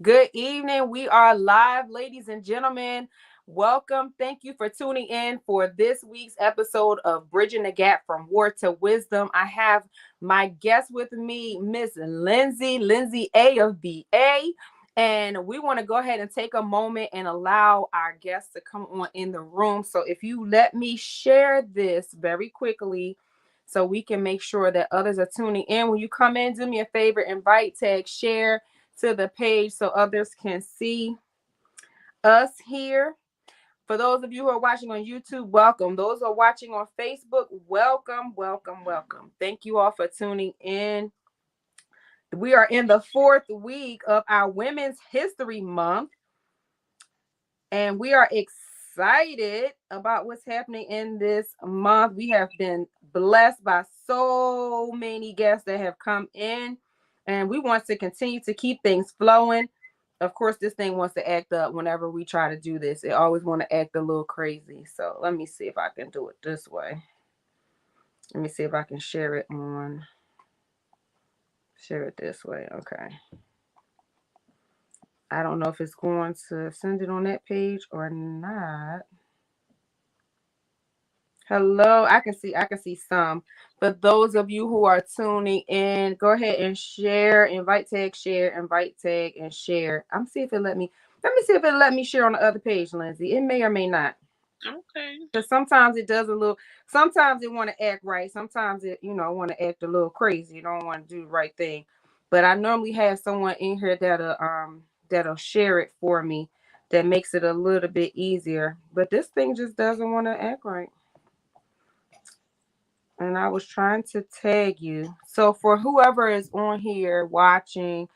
Good evening. We are live, ladies and gentlemen. Welcome. Thank you for tuning in for this week's episode of Bridging the Gap from War to Wisdom. I have my guest with me, Miss Lindsey A of BA. And we want to go ahead and take a moment and allow our guests to come on in the room. So if you let me share this very quickly so we can make sure that others are tuning in. When you come in, do me a favor, invite, tag, share to the page so others can see us here. For those of you who are watching on YouTube, welcome. Those who are watching on Facebook, welcome, welcome, welcome. Thank you all for tuning in. We are in the fourth week of our Women's History Month, and we are excited about what's happening in this month. We have been blessed by so many guests that have come in, and we want to continue to keep things flowing. Of course, this thing wants to act up whenever we try to do this. It always want to act a little crazy. So let me see if I can do it this way. Let me see if I can share it this way. Okay. I don't know if it's going to send it on that page or not. Hello, I can see some. But those of you who are tuning in, go ahead and share, invite tag, share, invite tag, and share. I'm see if it let me. Let me see if it let me share on the other page, Lindsey. It may or may not. Okay. Because sometimes it does a little. Sometimes it want to act right. Sometimes it, want to act a little crazy. You don't want to do the right thing. But I normally have someone in here that'll share it for me. That makes it a little bit easier. But this thing just doesn't want to act right. And I was trying to tag you. So for whoever is on here watching,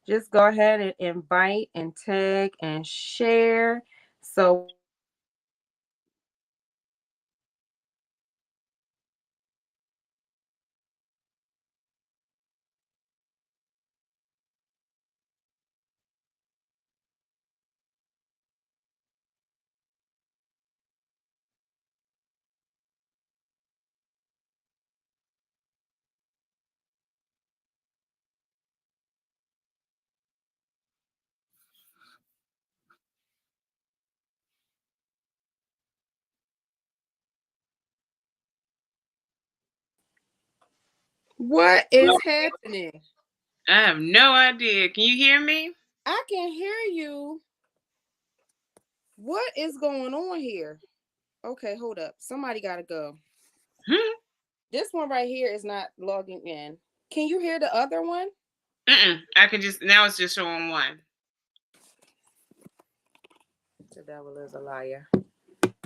just go ahead and invite and tag and share so we can continue to keep things flowing. What is happening? I have no idea. Can you hear me? I can hear you. What is going on here? Okay, hold up. Somebody got to go. Hmm? This one right here is not logging in. Can you hear the other one? I can just now it's just showing one. The devil is a liar.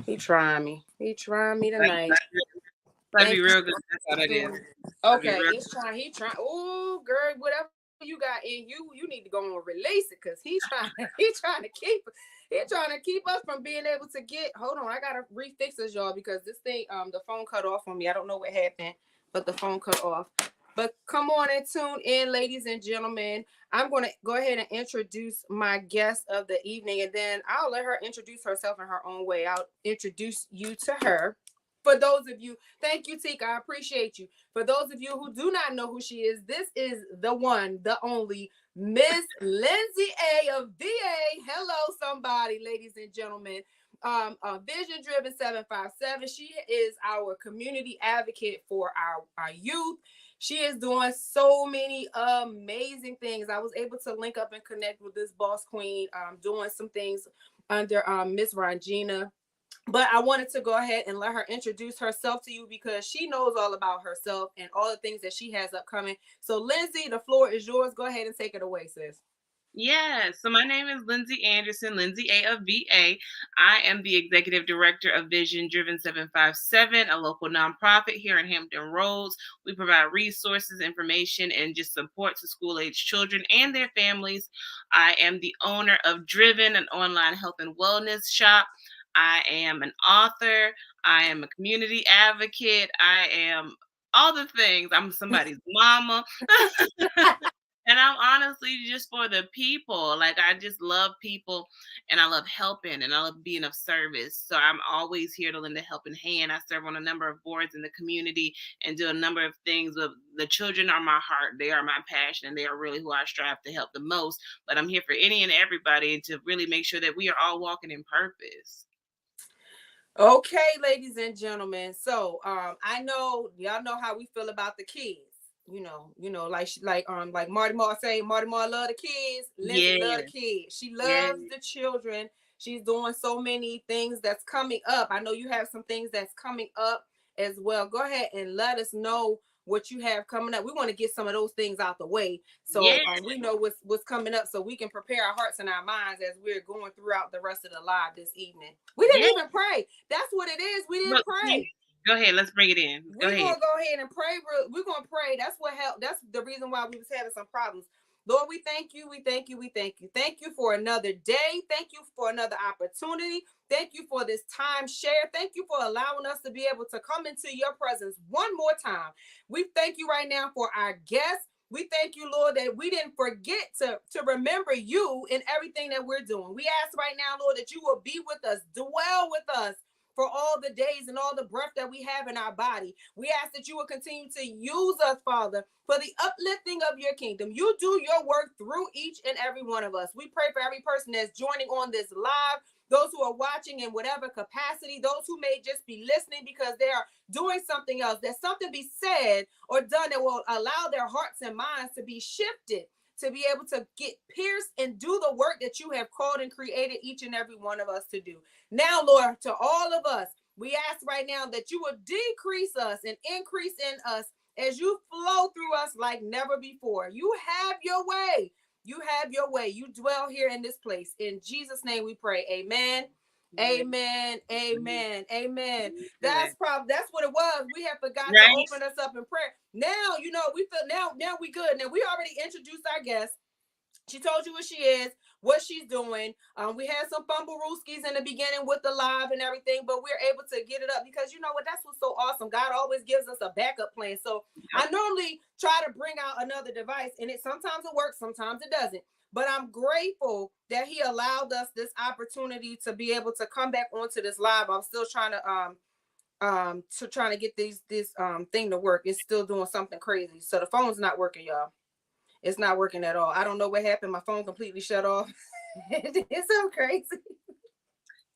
He trying me. He trying me Like, tonight. gotta be Thank you real good. That's for all that is. tuning. Gotta be Okay, real. it's trying. He trying. Oh, girl, whatever you got in you need to go and release it because he trying. He trying to keep. He trying to keep us from being able to get. Hold on, I gotta refix this, y'all, because this thing, the phone cut off on me. I don't know what happened, but the phone cut off. But come on and tune in, ladies and gentlemen. I'm going to go ahead and introduce my guest of the evening, and then I'll let her introduce herself in her own way. I'll introduce you to her. For those of you, thank you, Tika. I appreciate you. For those of you who do not know who she is, this is the one, the only Miss Lindsey A of VA. Hello, somebody, ladies and gentlemen. Vision Driven 757. She is our community advocate for our youth. She is doing so many amazing things. I was able to link up and connect with this boss queen, doing some things under Miss Rangina. But I wanted to go ahead and let her introduce herself to you because she knows all about herself and all the things that she has upcoming. So, Lindsey, the floor is yours. Go ahead and take it away, sis. Yeah, so my name is Lindsey Anderson, Lindsey A of VA. I am the executive director of Vision Driven 757, a local nonprofit here in Hampton Roads. We provide resources, information, and just support to school age children and their families. I am the owner of Driven, an online health and wellness shop. I am an author. I am a community advocate. I am all the things. I'm somebody's mama. And I'm honestly just for the people. Like I just love people and I love helping and I love being of service. So I'm always here to lend a helping hand. I serve on a number of boards in the community and do a number of things. But the children are my heart. They are my passion and they are really who I strive to help the most. But I'm here for any and everybody and to really make sure that we are all walking in purpose. Okay, ladies and gentlemen. So, I know y'all know how we feel about the kids. Like Marty Moore say, Marty Moore love the kids. Lindsay love the Yeah. kids. She Yeah. loves the children. She's doing so many things that's coming up. I know you have some things that's coming up as well. Go ahead and let us know what you have coming up. We want to get some of those things out the way, Yeah. so we know what's coming up, so we can prepare our hearts and our minds as we're going throughout the rest of the live this evening. We didn't Yeah. even pray. That's what it is. We didn't Look, see, pray. go ahead. Let's bring it in. Go We're ahead. gonna go ahead and pray. We're gonna pray. That's what helped. That's the reason why we was having some problems. Lord, we thank you. We thank you. We thank you. Thank you for another day. Thank you for another opportunity. Thank you for this time shared. Thank you for allowing us to be able to come into your presence one more time. We thank you right now for our guests. We thank you, Lord, that we didn't forget to remember you in everything that we're doing. We ask right now, Lord, that you will be with us, dwell with us, for all the days and all the breath that we have in our body. We ask that you will continue to use us, Father, for the uplifting of your kingdom. You do your work through each and every one of us. We pray for every person that's joining on this live, those who are watching in whatever capacity, those who may just be listening because they are doing something else, that something be said or done that will allow their hearts and minds to be shifted, to be able to get pierced and do the work that you have called and created each and every one of us to do. Now, Lord, to all of us, we ask right now that you would decrease us and increase in us as you flow through us like never before. You have your way. You have your way. You dwell here in this place. In Jesus' name we pray. Amen. Amen. Amen. Amen. That's what it was. We have forgot to Right? open us up in prayer. Now, we feel now we good. Now we already introduced our guest. She told you what she is, what she's doing. We had some fumble rooskies in the beginning with the live and everything, but we're able to get it up because you know what? That's what's so awesome. God always gives us a backup plan. So I normally try to bring out another device, and it sometimes it works, sometimes it doesn't. But I'm grateful that He allowed us this opportunity to be able to come back onto this live. I'm still trying to get this thing to work. It's still doing something crazy. So the phone's not working, y'all. It's not working at all. I don't know what happened. My phone completely shut off. It's so crazy.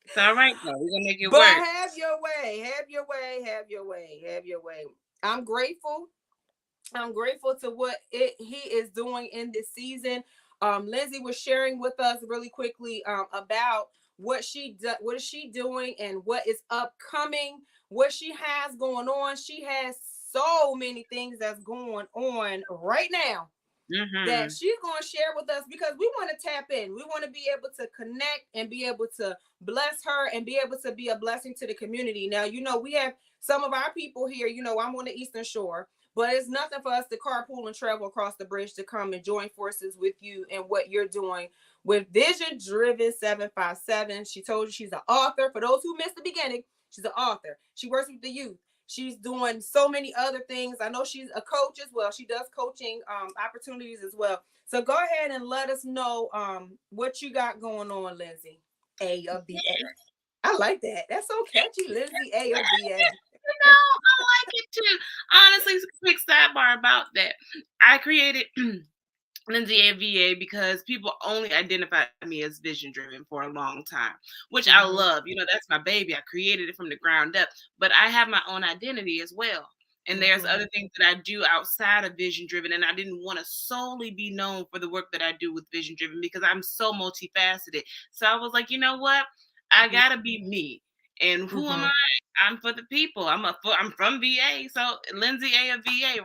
It's all right though. We're gonna make it But work. have your way. Have your way. Have your way. Have your way. I'm grateful. I'm grateful to what he is doing in this season. Lindsay was sharing with us really quickly about what is she doing and what is upcoming, what she has going on. She has so many things that's going on right now that Mm-hmm. she's going to share with us because we want to tap in. We want to be able to connect and be able to bless her and be able to be a blessing to the community. Now, we have some of our people here. I'm on the Eastern Shore, but it's nothing for us to carpool and travel across the bridge to come and join forces with you and what you're doing with Vision Driven 757. She told you she's an author. For those who missed the beginning, she's an author. She works with the youth. She's doing so many other things. I know she's a coach as well. She does coaching opportunities as well. So go ahead and let us know what you got going on, Lindsay. A of B A. I like that. That's so catchy, Lindsay A of B A. I like it too. Honestly, quick sidebar about that. I created Lindsay AVA because people only identified me as vision driven for a long time, which I Mm-hmm. love. That's my baby. I created it from the ground up, but I have my own identity as well. And there's Mm-hmm. other things that I do outside of vision driven. And I didn't want to solely be known for the work that I do with vision driven because I'm so multifaceted. So I was like, you know what? I gotta be me. And who am Mm-hmm. I? I'm for the people. I'm from VA. So Lindsay A of VA,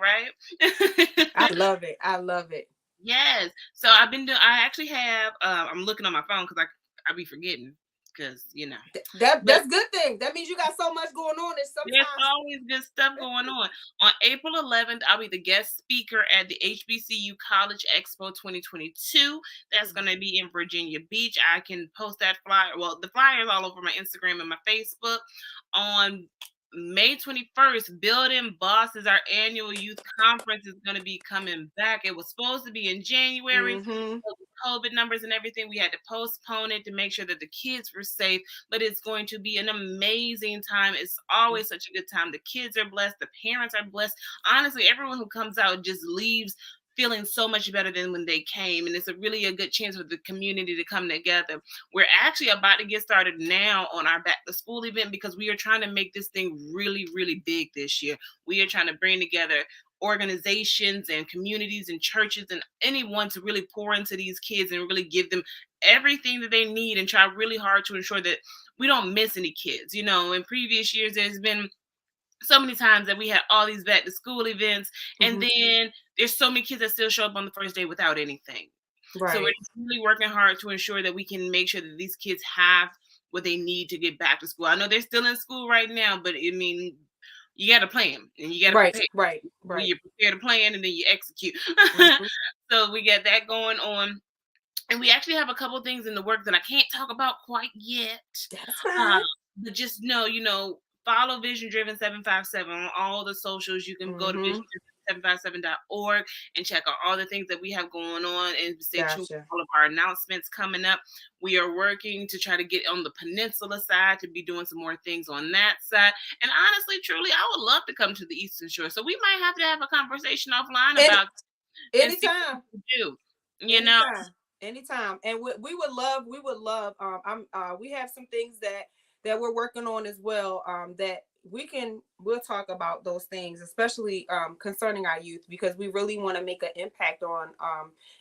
I right? love it. I love it. Yes. So I've been doing. I actually have. I'm looking on my phone because I be forgetting because. But That's good thing. That means you got so much going on that there's sometimes. always good stuff going on. On April 11th, I'll be the guest speaker at the HBCU College Expo 2022. That's going to be in Virginia Beach. I can post that flyer. Well, the flyer is all over my Instagram and my Facebook. On May 21st, Building Bosses, our annual youth conference, is going to be coming back. It was supposed to be in January. Mm-hmm. But with COVID numbers and everything, we had to postpone it to make sure that the kids were safe. But it's going to be an amazing time. It's always such a good time. The kids are blessed. The parents are blessed. Honestly, everyone who comes out just leaves feeling so much better than when they came. And it's really a good chance for the community to come together. We're actually about to get started now on our back to school event because we are trying to make this thing really, really big this year. We are trying to bring together organizations and communities and churches and anyone to really pour into these kids and really give them everything that they need and try really hard to ensure that we don't miss any kids. In previous years, there's been so many times that we had all these back to school events, and Mm-hmm. then there's so many kids that still show up on the first day without anything. So we're Right. just really working hard to ensure that we can make sure that these kids have what they need to get back to school. I know they're still in school right now, but I mean, you got to plan and you got to Right. prepare. Right. Right. You prepare to plan and then you execute. Mm-hmm. So we got that going on. And we actually have a couple things in the work that I can't talk about quite yet. That's Uh, fine. but just know, follow Vision Driven 757 on all the socials. You can go to Mm-hmm. visiondriven757.org and check out all the things that we have going on and stay tuned Gotcha. for all of our announcements coming up. We are working to try to get on the peninsula side to be doing some more things on that side. And honestly, truly, I would love to come to the Eastern Shore. So we might have to have a conversation offline Any about and see what anytime. we can do. You know, Anytime. And we would love we have some things that we're working on as well, that we'll talk about those things, especially concerning our youth, because we really want to make an impact on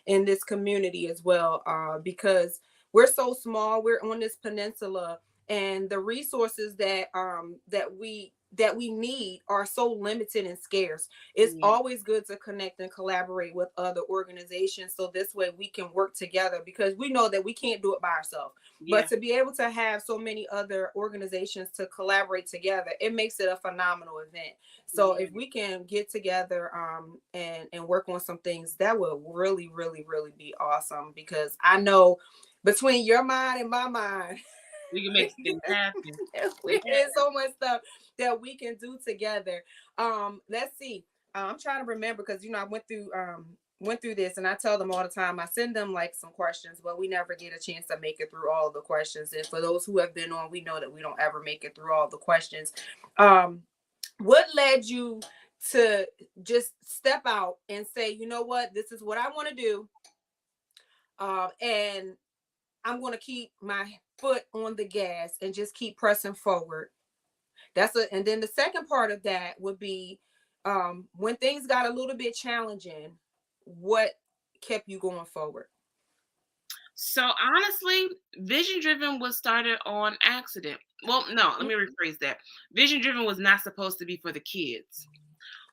in this community as well, because we're so small, we're on this peninsula, and the resources that we need are so limited and scarce. It's yeah, always good to connect and collaborate with other organizations, so this way we can work together, because we know that we can't do it by ourselves. But yeah, to be able to have so many other organizations to collaborate together, it makes it a phenomenal event. So yeah. if we can get together and work on some things, that will really, really, really be awesome, because I know between your mind and my mind, We can make things happen. Yeah. there's so much stuff that we can do together. Let's see. I'm trying to remember, because I went through this, and I tell them all the time. I send them like some questions, but we never get a chance to make it through all the questions. And for those who have been on, we know that we don't ever make it through all the questions. Um, what led you to just step out and say, you know what, this is what I want to do, and I'm going to keep my foot on the gas and just keep pressing forward? And then the second part of that would be, when things got a little bit challenging, what kept you going forward? So honestly, Vision Driven was started on accident. Well, no, let me rephrase that. Vision Driven was not supposed to be for the kids.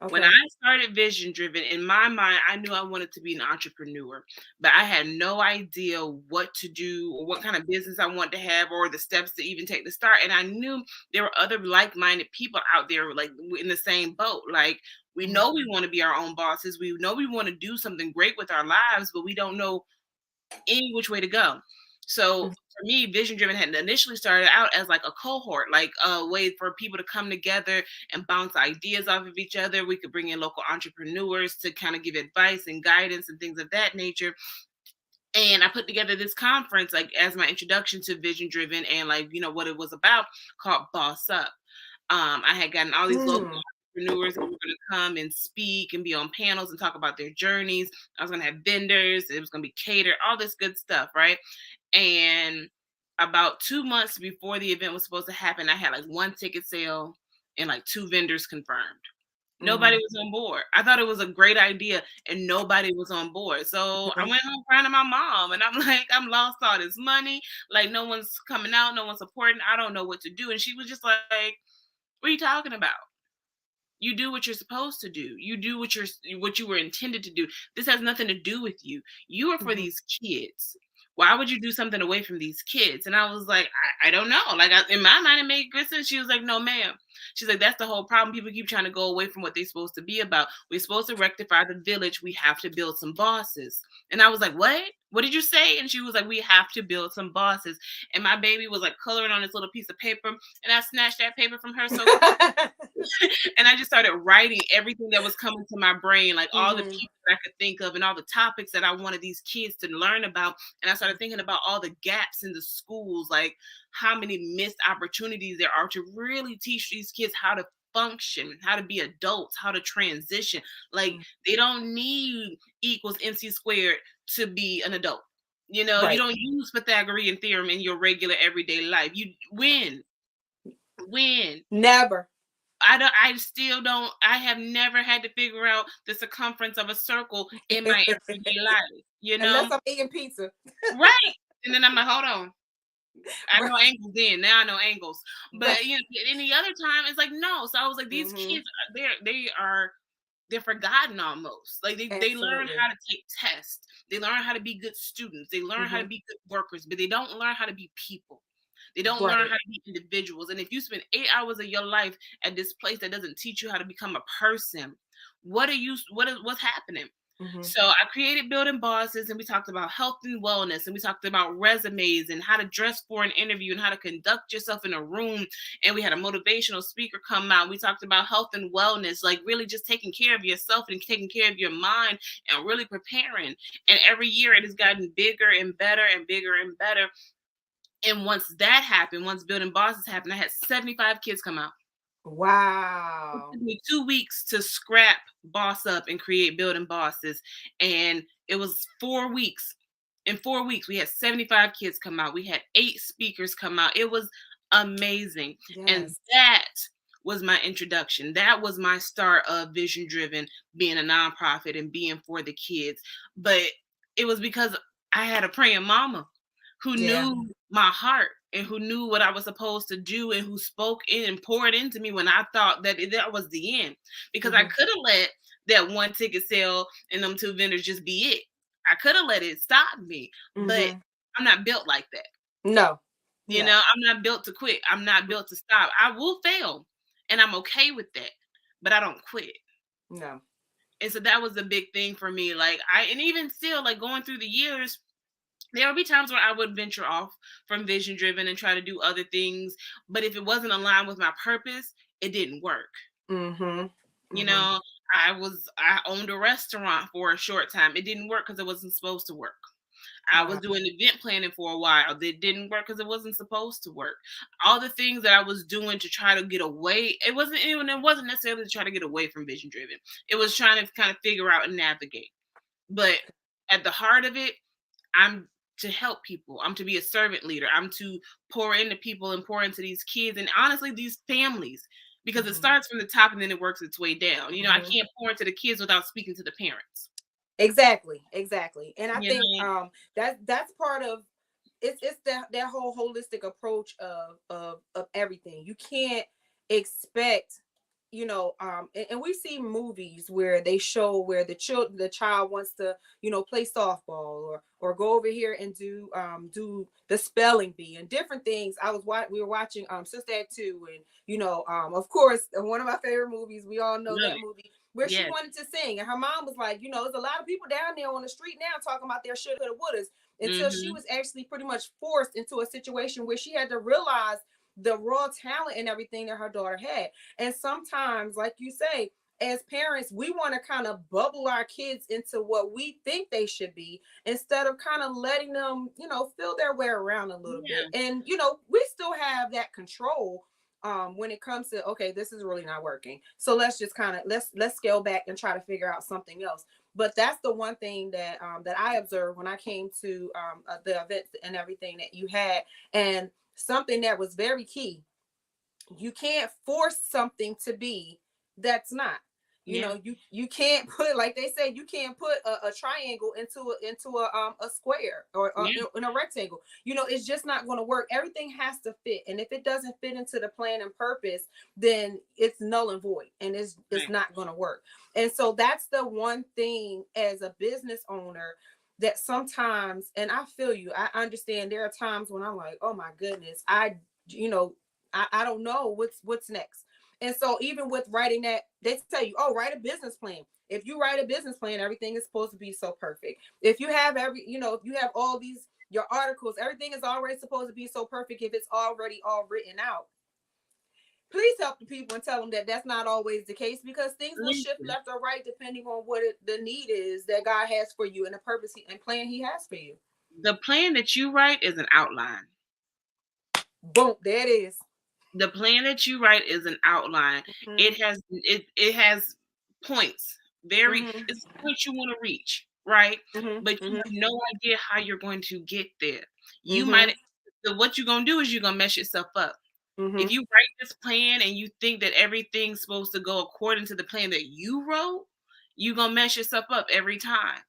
When I Okay. started Vision Driven, in my mind, I knew I wanted to be an entrepreneur, but I had no idea what to do or what kind of business I wanted to have or the steps to even take to start. And I knew there were other like-minded people out there, like in the same boat. Like, we know we want to be our own bosses. We know we want to do something great with our lives, but we don't know any which way to go. So for me, Vision Driven had initially started out as like a cohort, like a way for people to come together and bounce ideas off of each other. We could bring in local entrepreneurs to kind of give advice and guidance and things of that nature. And I put together this conference like as my introduction to Vision Driven and like, what it was about, called Boss Up. I had gotten all these local Mm. entrepreneurs that were going to come and speak and be on panels and talk about their journeys. I was going to have vendors. It was going to be catered, all this good stuff, right? And about 2 months before the event was supposed to happen, I had like one ticket sale and like two vendors confirmed. Nobody Mm. was on board. I thought it was a great idea and nobody was on board. So I went home crying to my mom and I'm like, I'm lost all this money. Like, no one's coming out, no one's supporting. I don't know what to do. And she was just like, what are you talking about? You do what you're supposed to do. You do what you were intended to do. This has nothing to do with you. You are for Mhm. these kids. Why would you do something away from these kids? And I was like, I don't know. Like, in my mind, it made good sense. She was like, no, ma'am. She's like, that's the whole problem. People keep trying to go away from what they're supposed to be about. We're supposed to rectify the village. We have to build some bosses. And I was like, what? what did you say? And she was like, we have to build some bosses. And my baby was like coloring on this little piece of paper. And I snatched that paper from her so quick. And I just started writing everything that was coming to my brain, like all the Mhm. people that I could think of and all the topics that I wanted these kids to learn about. And I started thinking about all the gaps in the schools, like how many missed opportunities there are to really teach these kids how to function, how to be adults, how to transition. Like Mhm. they don't need equals MC squared to be an adult. You know, you Right. don't use Pythagorean theorem in your regular everyday life. You win. Never. I still don't, I have never had to figure out the circumference of a circle in my everyday life, you Unless know? I'm eating pizza. Right. And then I'm like, hold on. I Right. know angles then. Now I know angles. Right. But you know, any other time it's like no. So I was like, these Mhm. kids they're forgotten almost. Like they learn Absolutely. how to take tests. They learn how to be good students. They learn how to Mhm. be good workers, but they don't learn how to be people. They don't learn Right. how to be individuals. And if you spend 8 hours of your life at this place that doesn't teach you how to become a person, what's happening? Mhm. So I created building bosses, and we talked about health and wellness, and we talked about resumes and how to dress for an interview and how to conduct yourself in a room. And we had a motivational speaker come out. We talked about health and wellness, like really just taking care of yourself and taking care of your mind and really preparing. And every year it has gotten bigger and better and bigger and better. And once that happened, once building bosses happened, I had 75 kids come out. It Wow. took me 2 weeks to scrap boss up and create building bosses. And it was 4 weeks. In 4 weeks, we had 75 kids come out. We had 8 speakers come out. It was amazing. And Yes. that was my introduction. That was my start of Vision Driven, being a nonprofit and being for the kids. But it was because I had a praying mama who Yeah. knew my heart and who knew what I was supposed to do and who spoke in and poured into me when I thought that that was the end. Because I Mhm. could have let that one ticket sale and them two vendors just be it. I could have let it stop me, but Mhm. I'm not built like that. No. You know, No. I'm not built to quit. I'm not built to stop. I will fail and I'm okay with that, but I don't quit. No. And so that was the big thing for me. Like and even still like going through the years, there would be times where I would venture off from Vision Driven and try to do other things. But if it wasn't aligned with my purpose, it didn't work. Mhm. You Mhm. know, I owned a restaurant for a short time. It didn't work because it wasn't supposed to work. I was Wow. doing event planning for a while. That didn't work because it wasn't supposed to work. All the things that I was doing to try to get away, it wasn't necessarily to try to get away from Vision Driven. It was trying to kind of figure out and navigate. But at the heart of it, I'm to help people. I'm to be a servant leader. I'm to pour into people and pour into these kids and honestly these families because it Mhm. starts from the top and then it works its way down. You know, I Mhm. can't pour into the kids without speaking to the parents. Exactly. Exactly. And I You think know, that's part of it's that whole holistic approach of everything. You can't expect, and we see movies where they show where the child wants to, play softball or go over here and do the spelling bee and different things. We were watching Sister Act 2, and of course, one of my favorite movies, we all know love that it. movie, where she Yes. wanted to sing, and her mom was like, there's a lot of people down there on the street now talking about their shoulda, coulda, wouldas, until she Mhm. was actually pretty much forced into a situation where she had to realize the raw talent and everything that her daughter had. And sometimes, like you say, as parents, we want to kind of bubble our kids into what we think they should be instead of kind of letting them, feel their way around a little bit. Yeah. And, we still have that control when it comes to, okay, this is really not working, so let's just kind of let's scale back and try to figure out something else. But that's the one thing that I observed when I came to the events and everything that you had, and something that was very key: you can't force something to be that's not. Yeah. You can't put, like they say, you can't put a triangle into a square, or Yeah. in a rectangle. It's just not going to work. Everything has to fit, and if it doesn't fit into the plan and purpose, then it's null and void, and it's Right. not going to work. And so that's the one thing as a business owner that sometimes, and I feel you, I understand, there are times when I'm like, oh my goodness, you know I don't know what's next. And so even with writing that, they tell you, oh, write a business plan. If you write a business plan, everything is supposed to be so perfect. If you have if you have all these your articles, everything is already supposed to be so perfect if it's already all written out. Please help the people and tell them that that's not always the case, because things will shift Listen, left or right depending on what the need is that God has for you and the purpose and plan He has for you. the plan that you write is an outline. Boom, there it is. The plan that you write is an outline. Mm-hmm. It has points. Very Mm-hmm. it's what you want to reach, right? But you Mm-hmm. have no idea how you're going to get there. You Mm-hmm. might what you're gonna do is you're gonna mess yourself up. Mm-hmm. If you write this plan and you think that everything's supposed to go according to the plan that you wrote, you're gonna mess yourself up every time.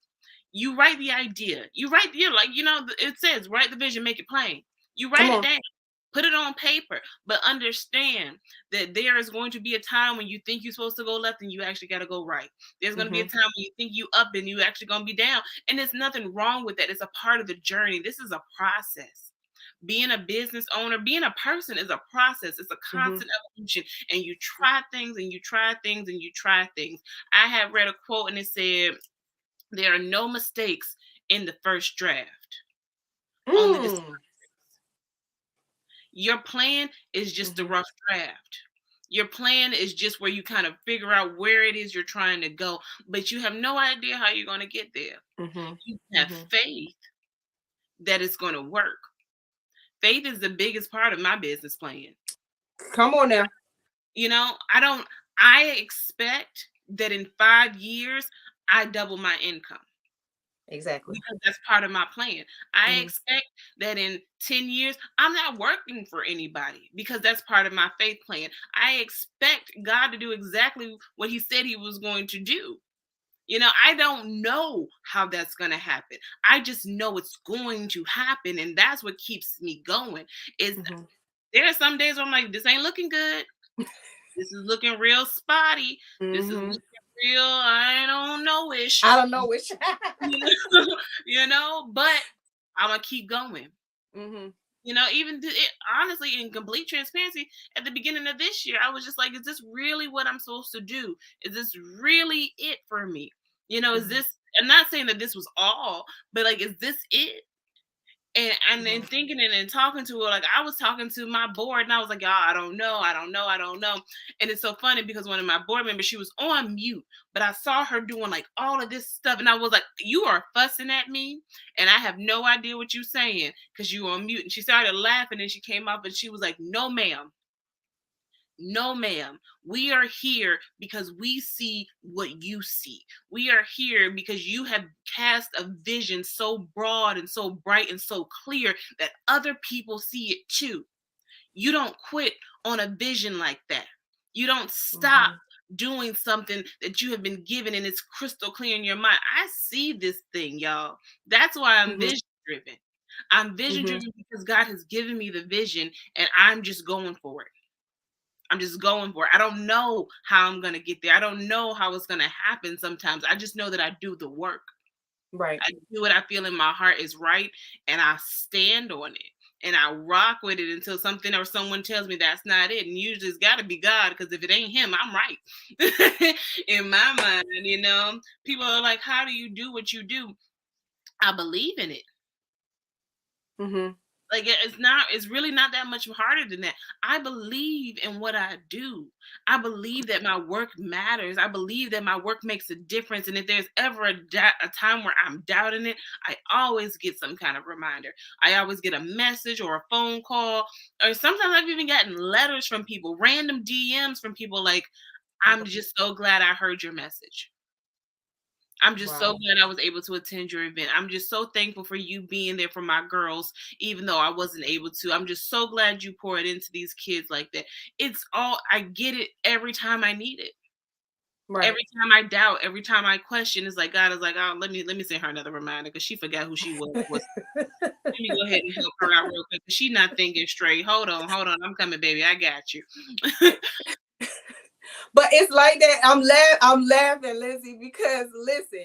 You write the idea. You write, like, it says, write the vision, make it plain. You Come write it on. down, put it on paper, but understand that there is going to be a time when you think you're supposed to go left and you actually got to go right. There's going to be a Mm-hmm. time when you think you up and you actually going to be down. And there's nothing wrong with that. It's a part of the journey. This is a process. Being a business owner, being a person is a process. It's a Mm-hmm. constant evolution. And you try things and you try things and you try things. I have read a quote and it said, there are no mistakes in the first draft, only the Mm. your plan is just a Mm-hmm. rough draft. Your plan is just where you kind of figure out where it is you're trying to go, but you have no idea how you're going to get there. Mm-hmm. You have Mm-hmm. faith that it's going to work. Faith is the biggest part of my business plan. Come on now. I expect that in 5 years, I double my income. Exactly. Because that's part of my plan. I Mm-hmm. expect that in 10 years, I'm not working for anybody because that's part of my faith plan. I expect God to do exactly what He said He was going to do. I don't know how that's going to happen. I just know it's going to happen. And that's what keeps me going. Is Mm-hmm. there are some days where I'm like, this ain't looking good. This is looking real spotty. This is Mm-hmm. looking real, I don't know-ish. I don't know which. You know, but I'm gonna keep going. Mm-hmm. Even honestly, in complete transparency, at the beginning of this year, I was just like, is this really what I'm supposed to do? Is this really it for me? Is Mm-hmm. this, I'm not saying that this was all, but like, is this it? And then Mm-hmm. thinking it and talking to her, like I was talking to my board and I was like, y'all, I don't know. And it's so funny because one of my board members, she was on mute, but I saw her doing like all of this stuff. And I was like, you are fussing at me and I have no idea what you're saying because you were on mute. And she started laughing and she came up and she was like, no, ma'am. No, ma'am. We are here because we see what you see. We are here because you have cast a vision so broad and so bright and so clear that other people see it too. You don't quit on a vision like that. You don't stop Mm-hmm. doing something that you have been given and it's crystal clear in your mind. I see this thing, y'all. That's why I'm Mm-hmm. vision driven. I'm vision Mm-hmm. driven because God has given me the vision and I'm just going for it. I'm just going for it. I don't know how I'm going to get there. I don't know how it's going to happen sometimes. I just know that I do the work. Right. I do what I feel in my heart is right and I stand on it. And I rock with it until something or someone tells me that's not it. And usually it's got to be God because if it ain't Him, I'm right. In my mind, people are like, how do you do what you do? I believe in it. Mm-hmm. Like it's really not that much harder than that. I believe in what I do. I believe that my work matters. I believe that my work makes a difference. And if there's ever a time where I'm doubting it, I always get some kind of reminder. I always get a message or a phone call, or sometimes I've even gotten letters from people, random DMs from people like, I'm just so glad I heard your message. I'm just so Wow. glad I was able to attend your event. I'm just so thankful for you being there for my girls, even though I wasn't able to. I'm just so glad you poured into these kids like that. I get it every time I need it. Right. Every time I doubt, every time I question, it's like God is like, oh, let me send her another reminder because she forgot who she was. Let me go ahead and help her out real quick because she's not thinking straight. Hold on, I'm coming, baby. I got you. But it's like that. I'm laughing, Lindsey, because listen,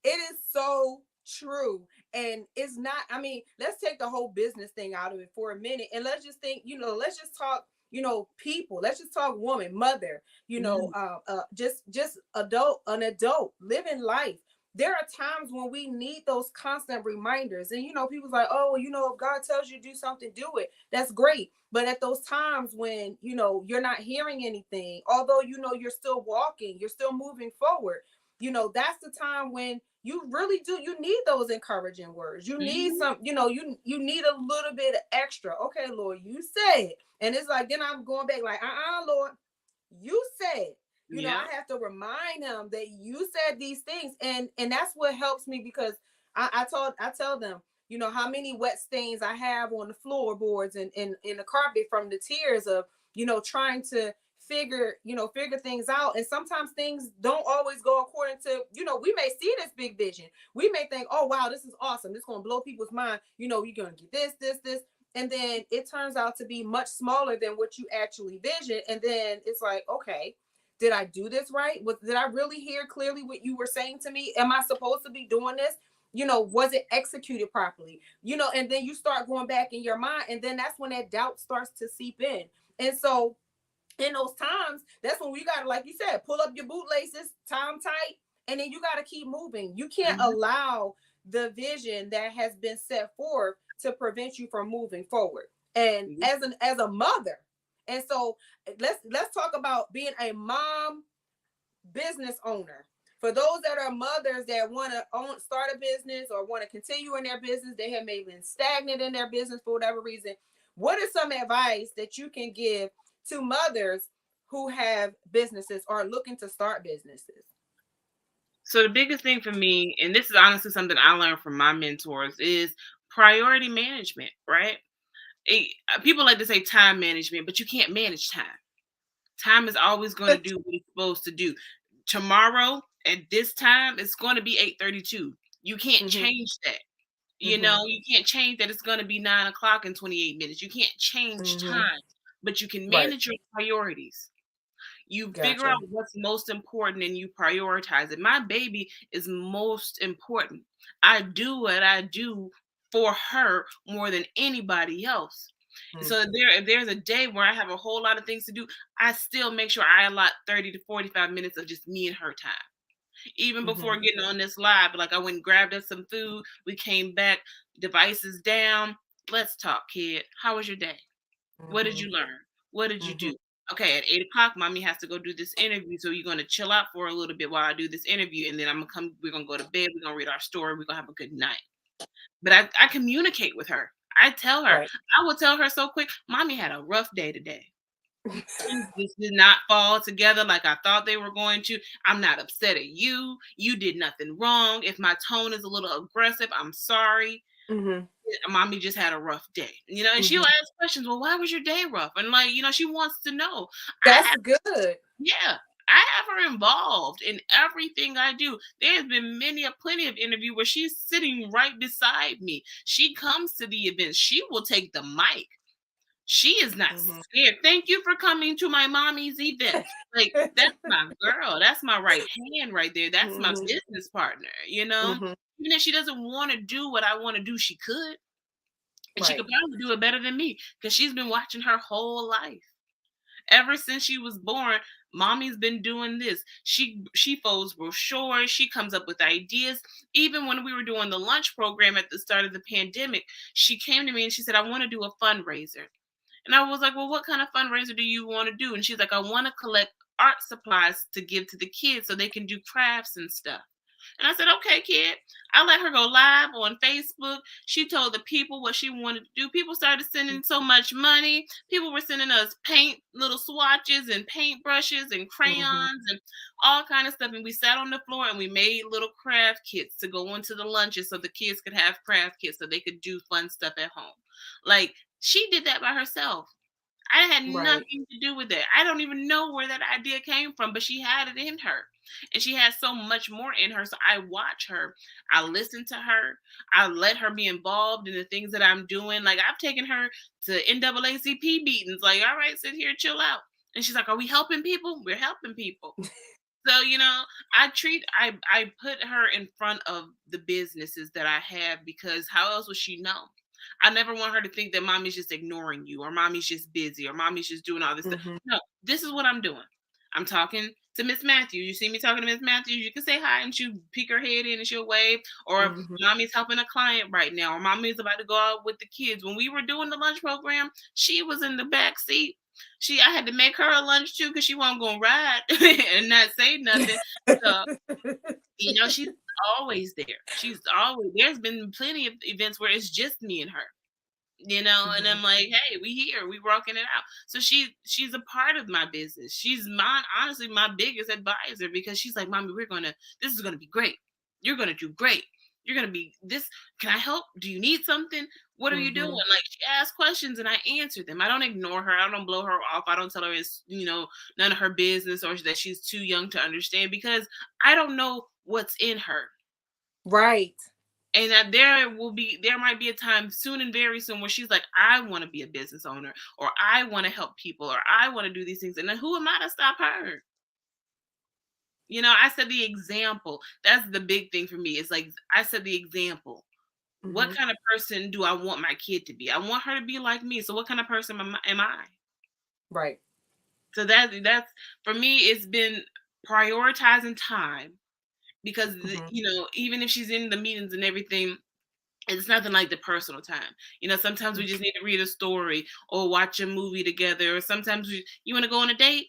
it is so true. And it's not, I mean, let's take the whole business thing out of it for a minute and let's just think, let's just talk people. Let's just talk woman, mother, Mm-hmm. just an adult living life. There are times when we need those constant reminders. And people's like, oh, if God tells you to do something, do it. That's great. But at those times when you're not hearing anything, although you're still walking, you're still moving forward, that's the time when you really do, you need those encouraging words. You need Mm-hmm. some, you need a little bit of extra. Okay, Lord, you said. And it's like, then I'm going back like, Lord, you said. Yeah. I have to remind him that you said these things. And that's what helps me, because I tell them, how many wet stains I have on the floorboards and in the carpet from the tears of trying to figure things out. And sometimes things don't always go according to, we may see this big vision. We may think, oh wow, this is awesome, this is going to blow people's mind, you're going to get this, and then it turns out to be much smaller than what you actually visioned. And then it's like, okay, did I do this right? Did I really hear clearly what you were saying to me? Am I supposed to be doing this? Was it executed properly? And then you start going back in your mind, and then that's when that doubt starts to seep in. And so in those times, that's when we gotta, like you said, pull up your bootlaces, tie them tight, and then you gotta keep moving. You can't Mm-hmm. allow the vision that has been set forth to prevent you from moving forward. And as a mother, and so let's talk about being a mom business owner. For those that are mothers that want to start a business or want to continue in their business, they have maybe been stagnant in their business for whatever reason. What is some advice that you can give to mothers who have businesses or are looking to start businesses? So the biggest thing for me, and this is honestly something I learned from my mentors, is priority management, right? People like to say time management, but you can't manage time. Time is always going to do what it's supposed to do. Tomorrow at this time, it's going to be 8:32. You can't Mm-hmm. change that. Mm-hmm. You can't change that it's going to be 9 o'clock in 28 minutes. You can't change Mm-hmm. time, but you can Right. manage your priorities. You figure Gotcha. out what's most important and you prioritize it. My baby is most important. I do what I do for her more than anybody else. Mm-hmm. So if there's a day where I have a whole lot of things to do, I still make sure I allot 30 to 45 minutes of just me and her time. Even Mm-hmm. before getting on this live, like I went and grabbed us some food. We came back, devices down. Let's talk, kid. How was your day? What did Mm-hmm. you learn? What did you Mm-hmm. do? Okay, at 8 o'clock, mommy has to go do this interview. So you're gonna chill out for a little bit while I do this interview, and then I'm gonna come, we're gonna go to bed, we're gonna read our story, we're gonna have a good night. But I communicate with her. I tell her, Right. I will tell her so quick, mommy had a rough day today. Things just did not fall together like I thought they were going to. I'm not upset at you. You did nothing wrong. If my tone is a little aggressive, I'm sorry. Mm-hmm. Mommy just had a rough day, and she'll Mm-hmm. ask questions. Well, why was your day rough? And like, she wants to know. I That's have, good. yeah, I have her involved in everything I do. There's been plenty of interview where she's sitting right beside me. She comes to the events. She will take the mic. She is not Mm-hmm. scared. Thank you for coming to my mommy's events. Like, that's my girl. That's my right hand right there. That's my Mm-hmm. business partner. Mm-hmm. Even if she doesn't want to do what I want to do, she could. And she Right. could probably do it better than me because she's been watching her whole life. Ever since she was born, mommy's been doing this. She folds brochures, she comes up with ideas. Even when we were doing the lunch program at the start of the pandemic, she came to me and she said, I want to do a fundraiser. And I was like, well, what kind of fundraiser do you want to do? And she's like, I want to collect art supplies to give to the kids so they can do crafts and stuff. And I said, okay, kid. I let her go live on Facebook. She told the people what she wanted to do. People started sending so much money. People were sending us paint, little swatches and paint brushes and Mm-hmm. crayons and all kind of stuff. And we sat on the floor and we made little craft kits to go into the lunches so the kids could have craft kits so they could do fun stuff at home. Like, she did that by herself. I had Right. nothing to do with it. I don't even know where that idea came from, but she had it in her. And she has so much more in her. So I watch her. I listen to her. I let her be involved in the things that I'm doing. Like, I've taken her to NAACP meetings. Like, all right, sit here, chill out. And she's like, are we helping people? We're helping people. So, I put her in front of the businesses that I have because how else would she know? I never want her to think that mommy's just ignoring you, or mommy's just busy, or mommy's just doing all this stuff. Mm-hmm. No, this is what I'm doing. I'm talking to Miss Matthews. You see me talking to Miss Matthews, you can say hi and she'll peek her head in and she'll wave. Or if Mm-hmm. mommy's helping a client right now, or mommy's about to go out with the kids. When we were doing the lunch program, she was in the back seat. I had to make her a lunch too because she wasn't gonna ride and not say nothing. So she's always there. There's been plenty of events where it's just me and her. And Mm-hmm. I'm like, hey, we here, we rocking it out. So she's a part of my business. She's honestly my biggest advisor, because she's like, mommy, this is gonna be great. You're gonna do great. You're gonna be this. Can I help? Do you need something? What are you doing? Mm-hmm. Like, she asks questions and I answer them. I don't ignore her. I don't blow her off. I don't tell her it's none of her business, or that she's too young to understand, because I don't know what's in her. Right. And that there might be a time soon, and very soon, where she's like, I want to be a business owner, or I want to help people, or I want to do these things. And then who am I to stop her? I set the example. That's the big thing for me. It's like, I set the example. What Mm-hmm. kind of person do I want my kid to be? I want her to be like me. So what kind of person am I? Right. So that's for me. It's been prioritizing time, because Mm-hmm. even if she's in the meetings and everything, it's nothing like the personal time. Sometimes we just need to read a story or watch a movie together. Or sometimes you want to go on a date.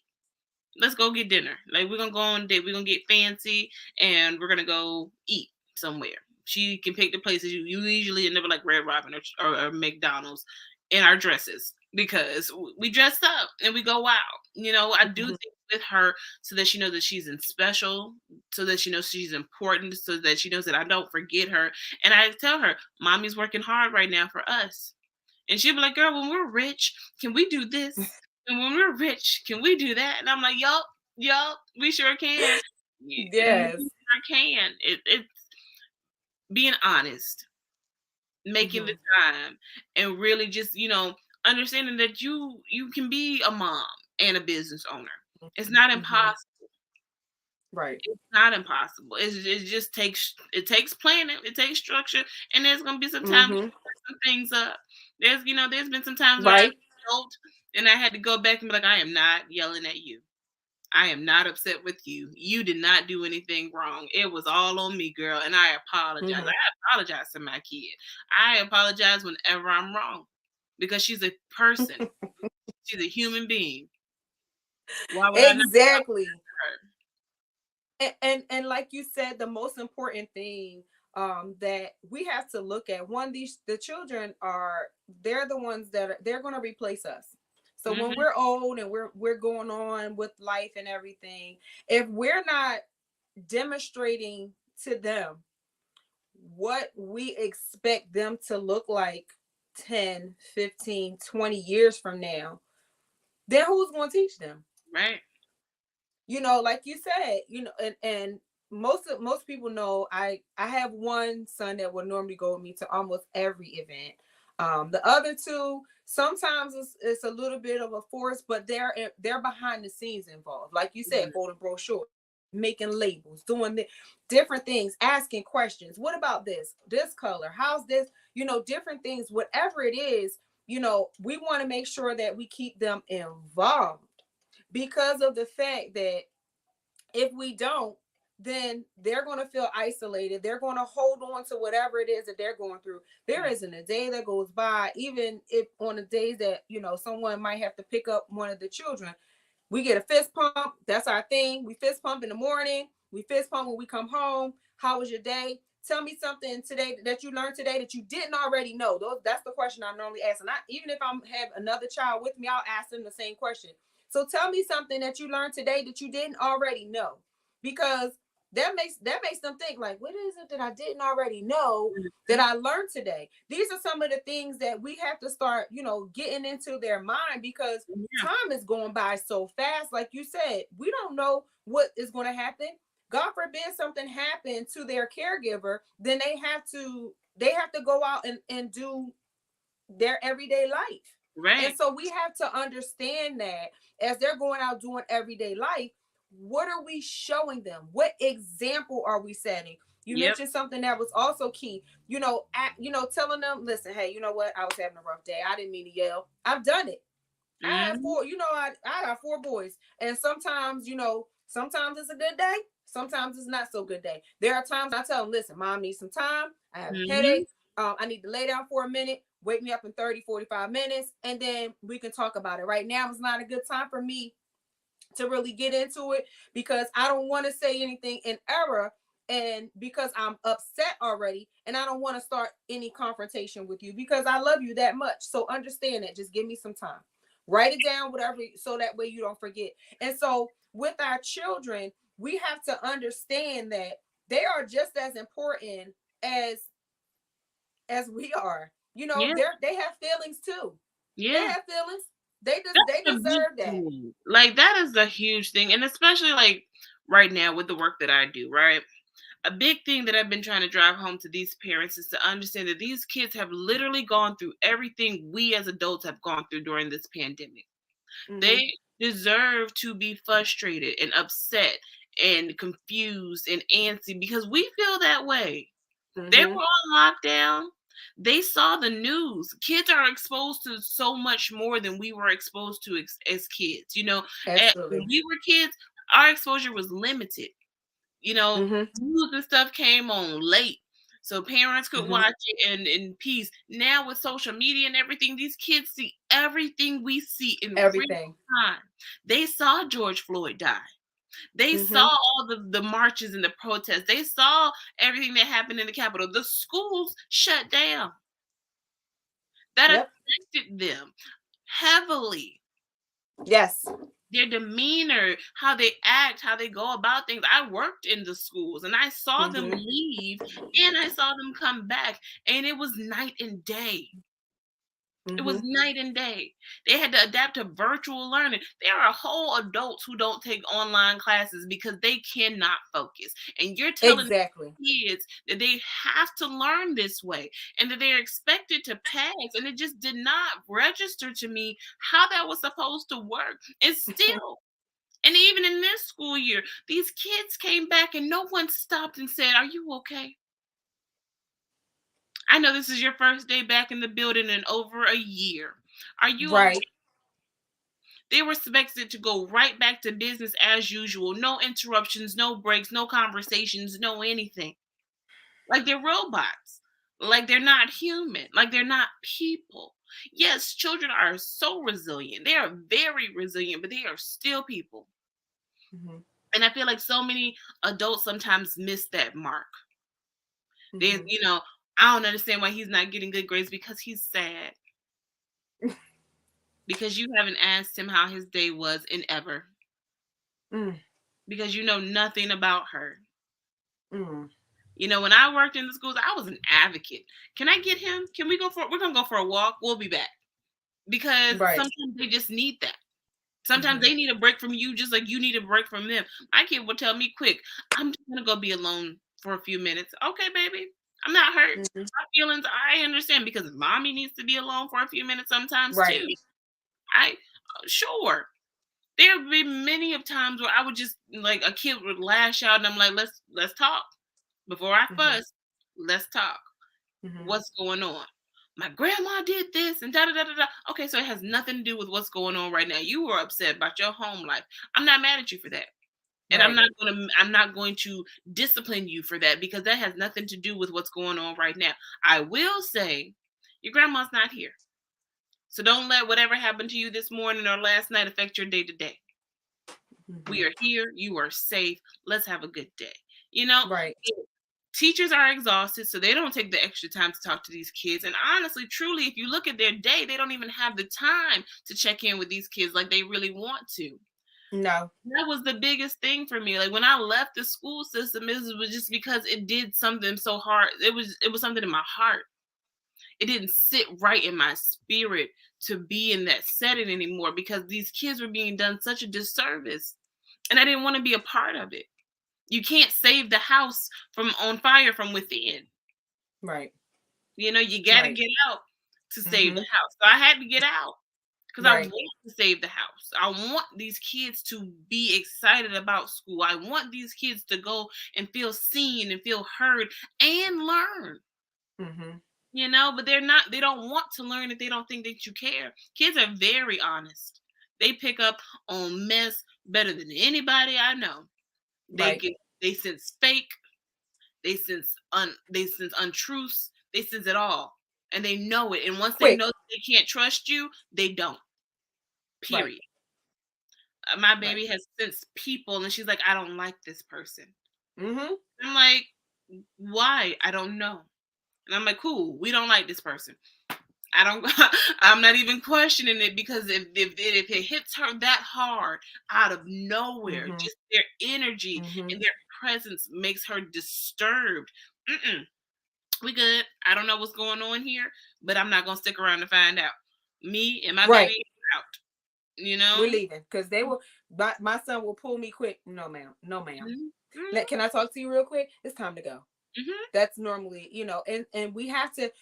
Let's go get dinner. Like, we're gonna go on a date. We're gonna get fancy and we're gonna go eat somewhere. She can pick the places. You usually are never like Red Robin or McDonald's in our dresses, because we dress up and we go out. I do Mm-hmm. things with her so that she knows that she's in special, so that she knows she's important, so that she knows that I don't forget her. And I tell her, mommy's working hard right now for us. And she'll be like, girl, when we're rich, can we do this? And when we're rich, can we do that? And I'm like, yup, we sure can. And we Yes. sure can. It's being honest, making the Mm-hmm. time, and really just, understanding that you can be a mom and a business owner. It's not Mm-hmm. impossible. Right. It's not impossible. It just takes planning, it takes structure, and there's gonna be some times Mm-hmm. some things up. There's been some times where I Right. yelled and I had to go back and be like, I am not yelling at you. I am not upset with you. You did not do anything wrong. It was all on me, girl, and I apologize. Mm-hmm. I apologize to my kid. I apologize whenever I'm wrong, because she's a person. She's a human being. Why would I not Exactly. apologize And like you said, the most important thing that we have to look at, one, the children they're the ones they're going to replace us. to So her? when we're old and we're going on with life and everything, if we're not demonstrating to them what we expect them to look like 10, 15, 20 years from now, then who's going to teach them? Right. Like you said, and most people know I have one son that would normally go with me to almost every event. The other two, sometimes it's a little bit of a force, but they're behind the scenes involved, like you said, Mhm. folding brochures, making labels, doing different things, asking questions. What about this color? How's this? Different things, whatever it is. We want to make sure that we keep them involved, because of the fact that if we don't, then they're going to feel isolated. They're going to hold on to whatever it is that they're going through. There isn't a day that goes by, even if on the days that someone might have to pick up one of the children, we get a fist pump. That's our thing. We fist pump in the morning. We fist pump when we come home. How was your day? Tell me something today that you learned today that you didn't already know. That's the question I normally ask. And even if I have another child with me, I'll ask them the same question. So tell me something that you learned today that you didn't already know, because that makes them think, like, what is it that I didn't already know that I learned today? These are some of the things that we have to start, getting into their mind, because Yeah. time is going by so fast. Like you said, we don't know what is going to happen. God forbid something happened to their caregiver, then they have to go out and do their everyday life. And Right. so we have to understand that as they're going out doing everyday life, what are we showing them? What example are we setting? You Yep. mentioned something that was also key. Telling them, listen, hey, you know what? I was having a rough day. I didn't mean to yell. I've done it. I have Mm-hmm. four, I got four boys. And sometimes, sometimes it's a good day. Sometimes it's not so good day. There are times I tell them, listen, mom needs some time. I have a Mm-hmm. headache. I need to lay down for a minute. Wake me up in 30, 45 minutes. And then we can talk about it. Right now is not a good time for me to really get into it because I don't want to say anything in error and because I'm upset already and I don't want to start any confrontation with you because I love you that much. So understand that. Just give me some time. Write it down, whatever, so that way you don't forget. And so with our children, we have to understand that they are just as important as we are. Yeah. They have feelings too. They Yeah. have feelings. They just That's they the big deserve that. thing. Like that is a huge thing. And especially like right now with the work that I do, right? A big thing that I've been trying to drive home to these parents is to understand that these kids have literally gone through everything we as adults have gone through during this pandemic. Mm-hmm. They deserve to be frustrated and upset and confused and antsy because we feel that way. They Mm-hmm. were on lockdown. They saw the news. Kids are exposed to so much more than we were exposed to as kids. When Absolutely. we were kids, our exposure was limited. Mm-hmm. News and stuff came on late. So parents could Mm-hmm. watch it in peace. Now with social media and everything, these kids see everything we see in real Everything. time. They saw George Floyd die. They saw Mm-hmm. all the marches and the protests. They saw everything that happened in the Capitol. The schools shut down. That Yep. affected them heavily. Yes. Their demeanor, how they act, how they go about things. I worked in the schools and I saw them Mm-hmm. leave and I saw them come back, and it was night and day. It was Mm-hmm. night and day. They had to adapt to virtual learning. There are whole adults who don't take online classes because they cannot focus. And you're telling Exactly. kids that they have to learn this way and that they're expected to pass. And it just did not register to me how that was supposed to work. And still, and even in this school year, these kids came back and no one stopped and said, "Are you okay? I know this is your first day back in the building in over a year. Are you okay?" Right. They were expected to go right back to business as usual. No interruptions, no breaks, no conversations, no anything. Like they're robots. Like they're not human. Like they're not people. Yes, children are so resilient. They are very resilient, but they are still people. Mm-hmm. And I feel like so many adults sometimes miss that mark. They, Mm-hmm. I don't understand why he's not getting good grades because he's sad. Because you haven't asked him how his day was in ever. Mm. Because you know nothing about her. Mm. When I worked in the schools, I was an advocate. Can I get him? Can we go for? We're gonna go for a walk. We'll be back because Right. sometimes they just need that. Sometimes Mm-hmm. they need a break from you, just like you need a break from them. My kid will tell me, "Quick, I'm just gonna go be alone for a few minutes." Okay, baby, I'm not hurt. Mm-hmm. My feelings, I understand because mommy needs to be alone for a few minutes sometimes Right. too. I sure. There have been many of times where I would just like a kid would lash out, and I'm like, let's talk before I Mm-hmm. fuss. Let's talk. Mm-hmm. What's going on? My grandma did this and da da da da da. Okay, so it has nothing to do with what's going on right now. You were upset about your home life. I'm not mad at you for that. And Right. I'm not going to discipline you for that because that has nothing to do with what's going on right now. I will say your grandma's not here. So don't let whatever happened to you this morning or last night affect your day to day. We Mm-hmm. are here. You are safe. Let's have a good day. You know, Right. teachers are exhausted, so they don't take the extra time to talk to these kids. And honestly, truly, if you look at their day, they don't even have the time to check in with these kids like they really want to. No. That was the biggest thing for me. Like when I left the school system, it was just because it did something so hard. It was something in my heart. It didn't sit right in my spirit to be in that setting anymore because these kids were being done such a disservice. And I didn't want to be a part of it. You can't save the house from on fire from within. Right. You got to Right. get out to save Mm-hmm. the house. So I had to get out because I Right. want to save the house. I want these kids to be excited about school. I want these kids to go and feel seen and feel heard and learn. Mm-hmm. But they don't want to learn if they don't think that you care. Kids are very honest. They pick up on mess better than anybody I know. They Right. get they sense fake, they sense untruths, they sense it all. And they know it. And once they Quick. know that they can't trust you, they don't. Right. Period. My Right. baby has sensed people and she's like, I don't like this person. Mm-hmm. I'm like, why? I don't know. And I'm like, cool, we don't like this person. I don't. I'm not even questioning it because if it hits her that hard out of nowhere, Mm-hmm. just their energy Mm-hmm. and their presence makes her disturbed. Mm-mm, we good. I don't know what's going on here, but I'm not gonna stick around to find out. Me and my Right. baby out. You know. We're leaving because they will. My son will pull me quick. No, ma'am. No, ma'am. Mm-hmm. Can I talk to you real quick? It's time to go. Mm-hmm. That's normally, and we have to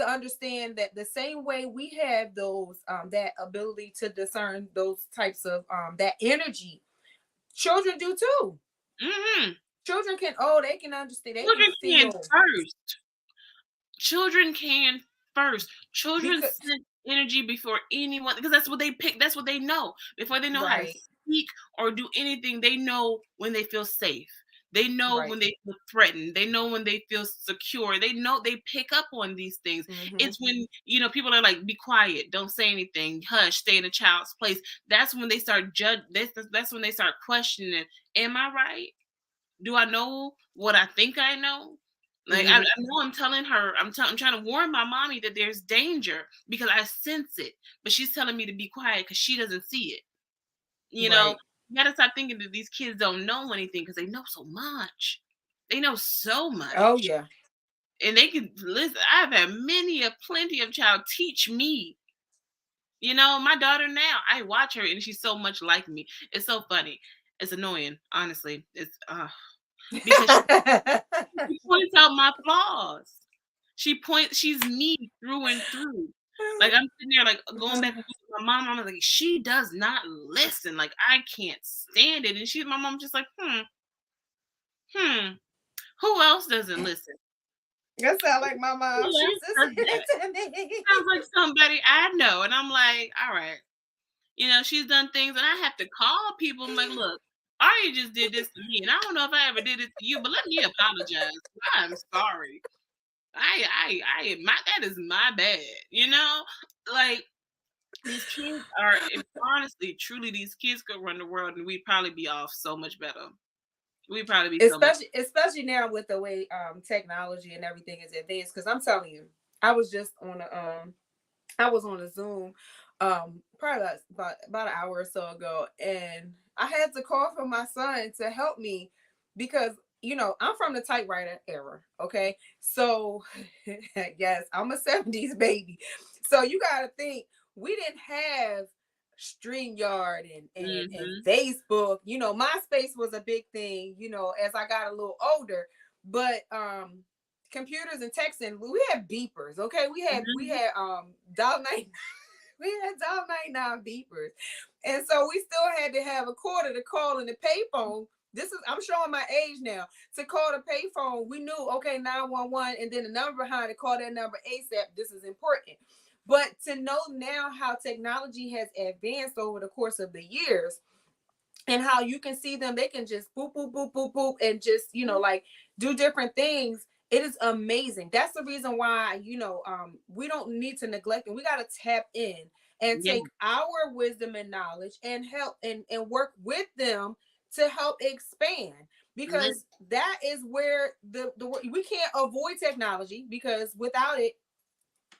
understand that the same way we have those that ability to discern those types of that energy, children do too. Mm-hmm. Children they can understand, they can Children can feel first. Children can first. Children because send energy before anyone because that's what they pick. That's what they know. Before they know how to right, speak or do anything, they know when they feel safe. They know right. when they feel threatened. They know when they feel secure. They know they pick up on these things. Mm-hmm. It's when, people are like, be quiet, don't say anything, hush, stay in a child's place. That's when they start judge. That's when they start questioning. Am I right? Do I know what I think I know? Like I Mm-hmm. know I'm telling her, I'm trying to warn my mommy that there's danger because I sense it, but she's telling me to be quiet because she doesn't see it. You know, Right. you gotta stop thinking that these kids don't know anything because they know so much. They know so Oh much, yeah. and they can listen. I've had plenty of child teach me. My daughter now, I watch her and she's so much like me. It's so funny. It's annoying, honestly. It's because she points out my flaws. She's me through and through. Like I'm sitting there like going back and forth with my mom. I'm like, she does not listen. Like I can't stand it. And my mom's just like, hmm. Who else doesn't listen? That sound like my Who mom. She else used to does say that? it to me. Sounds like somebody I know. And I'm like, all right. She's done things and I have to call people. I'm like, look, Arya just did this to me. And I don't know if I ever did it to you, but let me apologize. I'm sorry. That is my bad, like these kids are, if honestly, truly, these kids could run the world and we'd probably be off so much better. We'd probably be so much. Especially now with the way technology and everything is advanced. Because I'm telling you, I was just on a Zoom probably about an hour or so ago, and I had to call for my son to help me because I'm from the typewriter era. Okay, so yes, I'm a '70s baby. So you got to think we didn't have StreamYard and Mm-hmm. Facebook. MySpace was a big thing. As I got a little older, but computers and texting, we had beepers. Okay, we Mm-hmm. had dial 9 we had dial 99 beepers, and so we still had to have a quarter to call in the payphone. I'm showing my age now. To call the payphone, we knew, okay, 911, and then the number behind it, call that number ASAP. This is important. But to know now how technology has advanced over the course of the years, and how you can see them, they can just boop boop boop boop boop and just like do different things. It is amazing. That's the reason why we don't need to neglect it. We got to tap in and Yeah. take our wisdom and knowledge and help and work with them to help expand, because that is where the we can't avoid technology, because without it,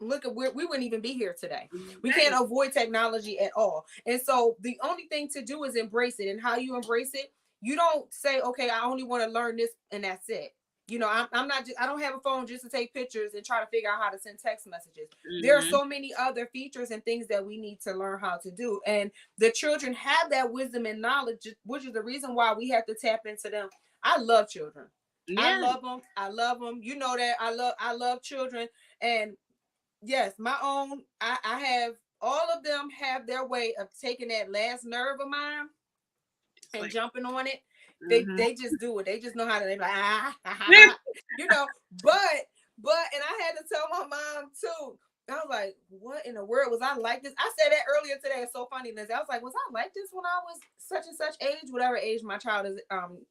look at where we wouldn't even be here today. We can't Right. avoid technology at all. And so the only thing to do is embrace it. And how you embrace it, you don't say, okay, I only want to learn this and that's it. I'm not just, I don't have a phone just to take pictures and try to figure out how to send text messages. There are Mm-hmm. so many other features and things that we need to learn how to do. And the children have that wisdom and knowledge, which is the reason why we have to tap into them. I love children. I Yeah. love them. I love them. That I love children. And yes, my own. I have all of them have their way of taking that last nerve of mine It's and like, jumping on it. mm-hmm. They just do it. They just know how to. They be like you know. But and I had to tell my mom too. I was like, what in the world was I like this? I said that earlier today. It's so funny, Lindsey. I was like, was I like this when I was such and such age, whatever age my child is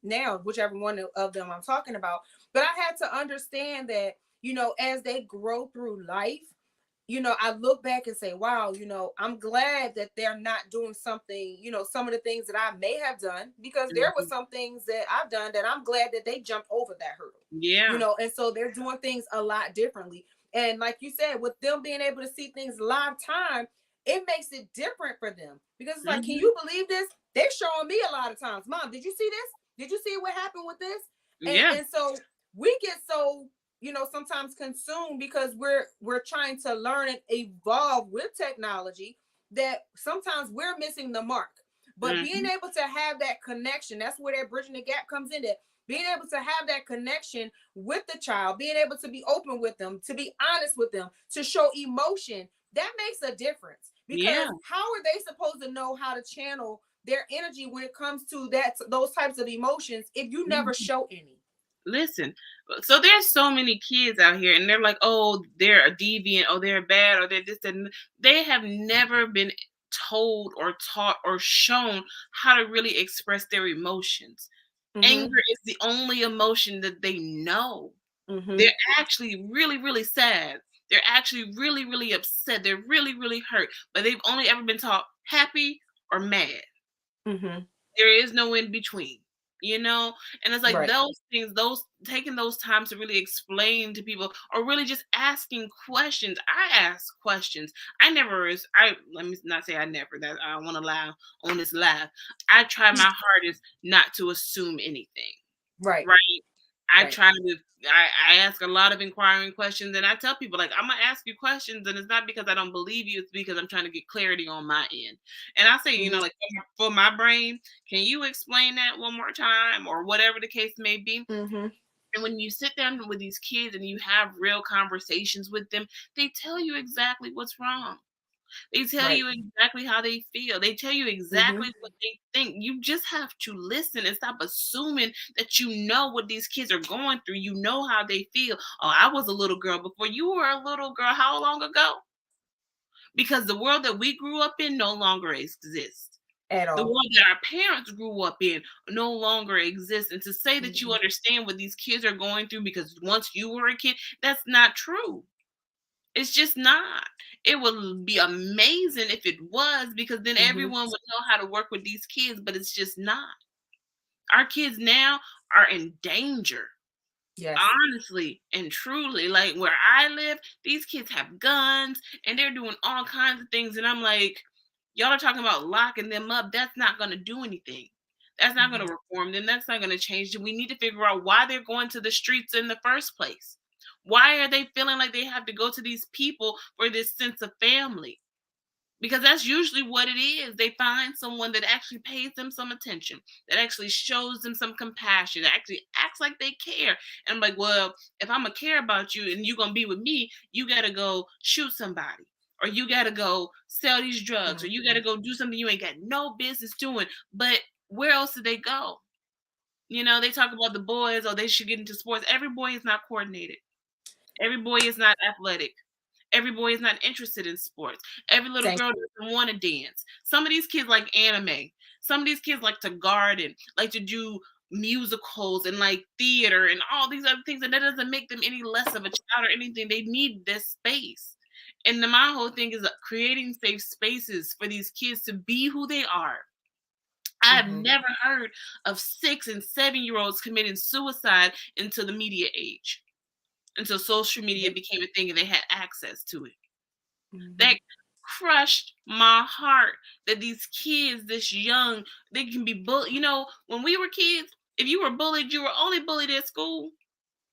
now, whichever one of them I'm talking about. But I had to understand that, as they grow through life, I look back and say, wow, I'm glad that they're not doing something, some of the things that I may have done, because there were Mm-hmm. some things that I've done that I'm glad that they jumped over that hurdle, Yeah. and so they're doing things a lot differently. And like you said, with them being able to see things live time, it makes it different for them, because it's like, can Mm-hmm. you believe this? They're showing me a lot of times, Mom, did you see this? Did you see what happened with this? Yeah. And so we get so sometimes consumed because we're trying to learn and evolve with technology, that sometimes we're missing the mark. But being Mm-hmm. able to have that connection, that's where that bridging the gap comes in. That being able to have that connection with the child, being able to be open with them, to be honest with them, to show emotion, that makes a difference. Yeah. Because how are they supposed to know how to channel their energy when it comes to those types of emotions if you never Mm-hmm. show any? Listen, so there's so many kids out here, and they're like, oh, they're a deviant, oh, they're bad, or they're this and they have never been told or taught or shown how to really express their emotions. Mm-hmm. Anger is the only emotion that they know. Mm-hmm. They're actually really, really sad. They're actually really, really upset. They're really, really hurt, but they've only ever been taught happy or mad. Mm-hmm. There is no in between, you know? And it's like Right. those things, those taking those times to really explain to people, or really just asking questions. I ask questions. I never is I let me not say I never, that I want to lie on this live. I try my hardest not to assume anything. Right. Right? I Right. try to I ask a lot of inquiring questions, and I tell people, like, I'm gonna ask you questions, and it's not because I don't believe you, it's because I'm trying to get clarity on my end. And I say, Mm-hmm. like, for my brain, can you explain that one more time, or whatever the case may be? Mm-hmm. And when you sit down with these kids and you have real conversations with them, they tell you exactly what's wrong. They tell Right. you exactly how they feel. They tell you Mm-hmm. exactly what they think. You just have to listen and stop assuming that you know what these kids are going through. You know how they feel. Oh, I was a little girl before. You were a little girl how long ago? Because the world that we grew up in no longer exists. At The all. world that our parents grew up in no longer exists. And to say that you Mm-hmm. understand what these kids are going through because once you were a kid, that's not true. It's just not. It would be amazing if it was, because then Mm-hmm. everyone would know how to work with these kids, but it's just not. Our kids now are in danger. Yes. Honestly and truly, like where I live, these kids have guns and they're doing all kinds of things. And I'm like, y'all are talking about locking them up. That's not going to do anything. That's not going Mm-hmm. to reform them. That's not going to change them. We need to figure out why they're going to the streets in the first place. Why are they feeling like they have to go to these people for this sense of family? Because that's usually what it is. They find someone that actually pays them some attention, that actually shows them some compassion, that actually acts like they care. And I'm like, well, if I'm gonna care about you and you're gonna be with me, you gotta go shoot somebody, or you gotta go sell these drugs, or you Mm-hmm. gotta go do something you ain't got no business doing. But where else did they go? They talk about the boys, or they should get into sports. Every boy is not coordinated. Every boy is not athletic. Every boy is not interested in sports. Every little Thank girl doesn't want to dance. Some of these kids like anime. Some of these kids like to garden, like to do musicals and like theater and all these other things. And that doesn't make them any less of a child or anything. They need this space. And my whole thing is creating safe spaces for these kids to be who they are. I have Mm-hmm. never heard of 6 and 7-year-olds committing suicide until the media age, until social media Yep. became a thing and they had access to it. Mm-hmm. That crushed my heart, that these kids this young, they can be bullied. When we were kids, if you were bullied, you were only bullied at school.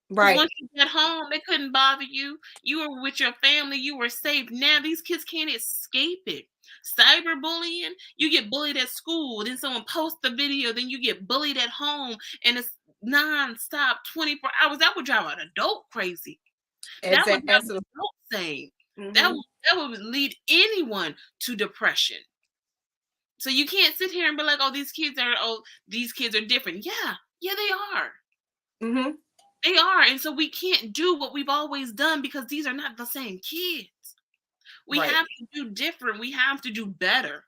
Because Right. once you got home, they couldn't bother you. You were with your family, you were safe. Now these kids can't escape it. Cyberbullying, you get bullied at school, then someone posts the video, then you get bullied at home, and it's non-stop 24 hours. That would drive an adult crazy. That would drive an Absolutely. adult insane. That Mm-hmm. will that will lead anyone to depression. So you can't sit here and be like, these kids are different. Yeah, they are. Mm-hmm. They are. And so we can't do what we've always done because these are not the same kids. We Right. have to do different. We have to do better,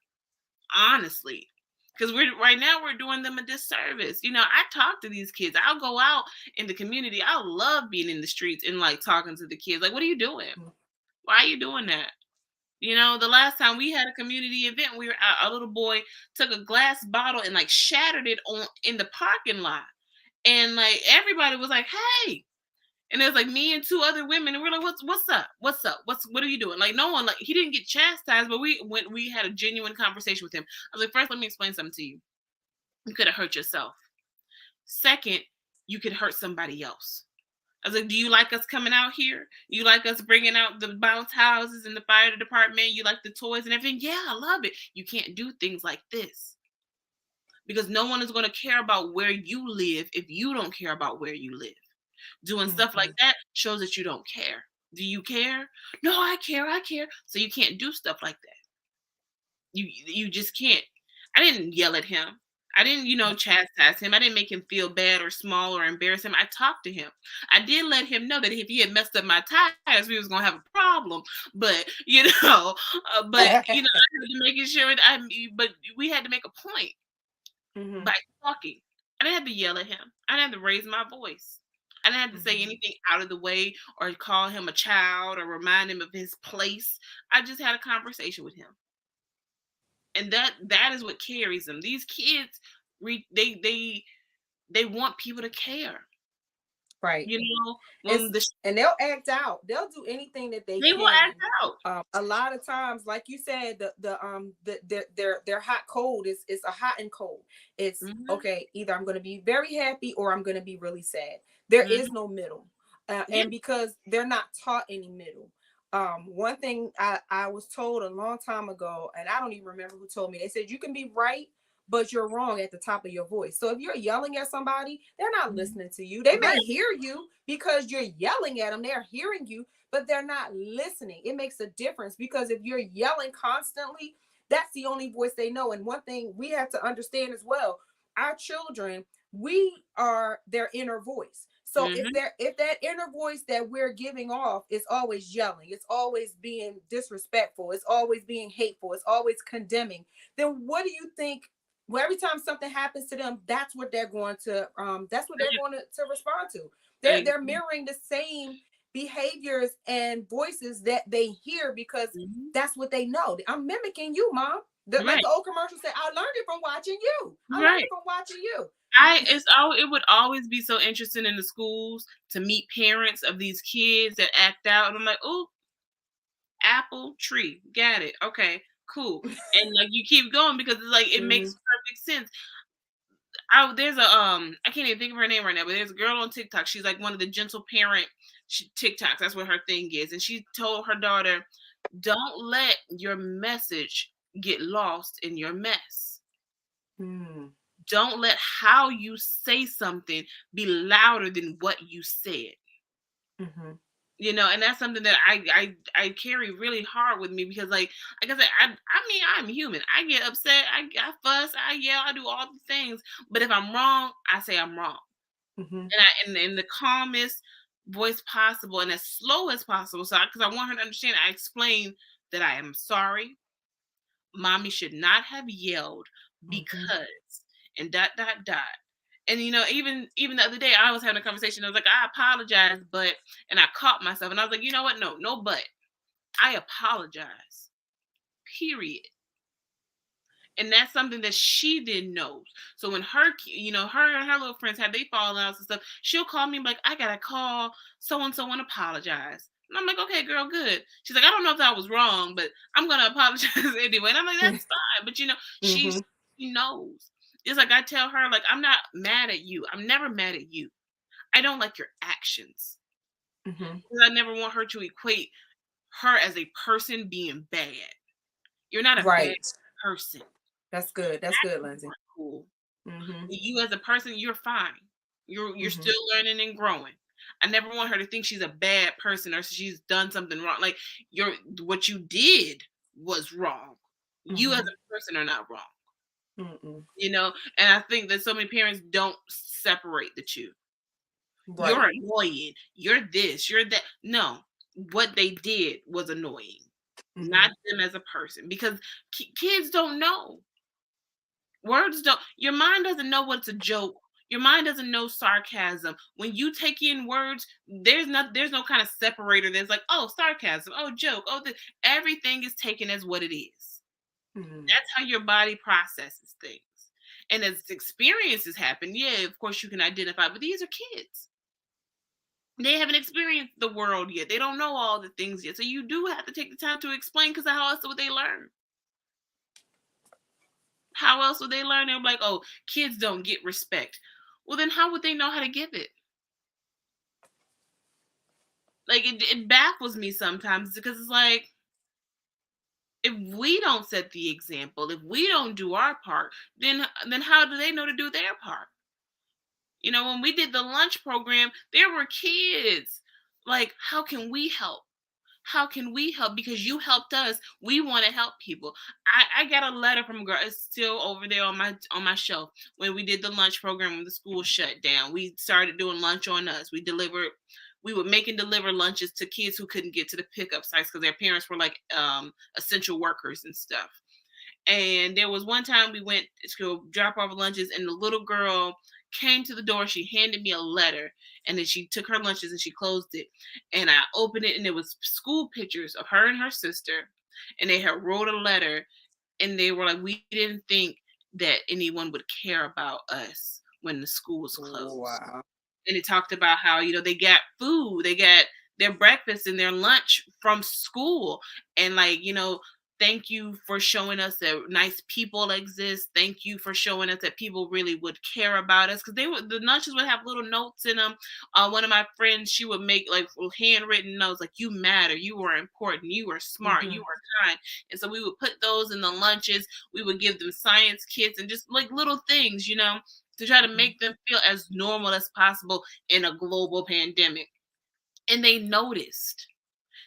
honestly. Because we're doing them a disservice. I talk to these kids. I'll go out in the community. I love being in the streets and like talking to the kids. Like, what are you doing? Why are you doing that? The last time we had a community event, we were out, a little boy took a glass bottle and like shattered it on in the parking lot. And like everybody was like, "Hey." And it was like me and two other women, and we're like, "What's up? What's up? What are you doing?" Like no one, like he didn't get chastised, but we had a genuine conversation with him. I was like, "First, let me explain something to you. You could have hurt yourself. Second, you could hurt somebody else." I was like, "Do you like us coming out here? You like us bringing out the bounce houses and the fire department? You like the toys and everything? Yeah, I love it. You can't do things like this because no one is going to care about where you live if you don't care about where you live. Doing stuff like Mm-hmm. that shows that you don't care. Do you care? No, I care. I care. So you can't do stuff like that. You just can't. I didn't yell at him. I didn't, chastise him. I didn't make him feel bad or small or embarrass him. I talked to him. I did let him know that if he had messed up my tires, we was gonna have a problem. But I had to making sure that but we had to make a point Mm-hmm. by talking. I didn't have to yell at him. I didn't have to raise my voice. I didn't have to say Mm-hmm. anything out of the way or call him a child or remind him of his place. I just had a conversation with him, and that is what carries them. These kids, they want people to care. Right. You know, when It's the and they'll act out. They'll do anything that they they will act can. out. A lot of times, like you said, their hot cold is a hot and cold. It's Hmm. okay. Either I'm going to be very happy or I'm going to be really sad. There is Hmm. no middle, Yeah. and because they're not taught any middle. One thing I was told a long time ago, and I don't even remember who told me. They said you can be right, but you're wrong at the top of your voice. So if you're yelling at somebody, they're not Mhm. listening to you. They may Right. hear you because you're yelling at them. They're hearing you, but they're not listening. It makes a difference because if you're yelling constantly, that's the only voice they know. And one thing we have to understand as well, our children, we are their inner voice. So Hmm. if that inner voice that we're giving off is always yelling, it's always being disrespectful, it's always being hateful, it's always condemning, then what do you think? Well, every time something happens to them, that's what they're going to respond to. They're Exactly. mirroring the same behaviors and voices that they hear because Hmm. that's what they know. I'm mimicking you, mom. Like Right. the old commercial said, I learned it from watching you. I learned Right. it from watching you. It would always be so interesting in the schools to meet parents of these kids that act out. And I'm like, oh, apple tree, got it. Okay, cool. And like you keep going because it's like it Mm-hmm. makes perfect sense. There's I can't even think of her name right now, but there's a girl on TikTok. She's like one of the gentle parent TikToks. That's what her thing is. And she told her daughter, "Don't let your message get lost in your mess. Mm-hmm. Don't let how you say something be louder than what you said." Mm-hmm. And that's something that I carry really hard with me because like I said, I mean I'm human. I get upset, I fuss, I yell, I do all the things. But if I'm wrong, I say I'm wrong. Mm-hmm. And in the calmest voice possible and as slow as possible. So because I want her to understand, I explain that I am sorry. Mommy should not have yelled Mm-hmm. because and dot dot dot. And even the other day I was having a conversation. I was like, I apologize, but and I caught myself and I was like, you know what? No, but I apologize. Period. And that's something that she didn't know. So when her and her little friends had they falling out and stuff, she'll call me like, I gotta call so and so and apologize. And I'm like, okay, girl, good. She's like, I don't know if I was wrong, but I'm gonna apologize anyway. And I'm like, that's fine. But Mm-hmm. she knows. It's like I tell her, like, I'm not mad at you. I'm never mad at you. I don't like your actions. Mm-hmm. Because I never want her to equate her as a person being bad. You're not a bad Right. person. That's good. That's good, Lindsay. Cool. Mm-hmm. You as a person, you're fine. You're Mm-hmm. still learning and growing. I never want her to think she's a bad person or she's done something wrong. Like what you did was wrong. You as Mhm. a person are not wrong. Mm-mm. And I think that so many parents don't separate the two. Right. You're annoying. You're this, you're that. No, what they did was annoying, not Mhm. them as a person, because kids don't know. Words don't, your mind doesn't know what's a joke. Your mind doesn't know sarcasm. When you take in words, there's no kind of separator. There's like, oh, sarcasm, oh, joke, oh, everything is taken as what it is. Mhm. That's how your body processes things. And as experiences happen, yeah, of course you can identify, but these are kids. They haven't experienced the world yet. They don't know all the things yet. So you do have to take the time to explain, because how else would they learn? How else would they learn? They're like, oh, kids don't get respect. Well, then how would they know how to give it? Like, it baffles me sometimes, because it's like, if we don't set the example, if we don't do our part, then how do they know to do their part? When we did the lunch program, there were kids. Like, how can we help? How can we help? Because you helped us. We want to help people. I got a letter from a girl. It's still over there on my shelf. When we did the lunch program when the school shut down, we started doing lunch on us. We would make and deliver lunches to kids who couldn't get to the pickup sites because their parents were like essential workers and stuff. And there was one time we went to go drop off lunches, and the little girl came to the door. She handed me a letter, and then she took her lunches and she closed it. And I opened it, and it was school pictures of her and her sister. And they had wrote a letter, and they were like, we didn't think that anyone would care about us when the school was closed. Wow. And it talked about how, they got food, they got their breakfast and their lunch from school. And like, thank you for showing us that nice people exist. Thank you for showing us that people really would care about us, because the lunches would have little notes in them. One of my friends, she would make like handwritten notes like, you matter, you are important, you are smart, you Mhm. are kind. And so we would put those in the lunches. We would give them science kits and just like little things, to try to Mhm. make them feel as normal as possible in a global pandemic. And they noticed.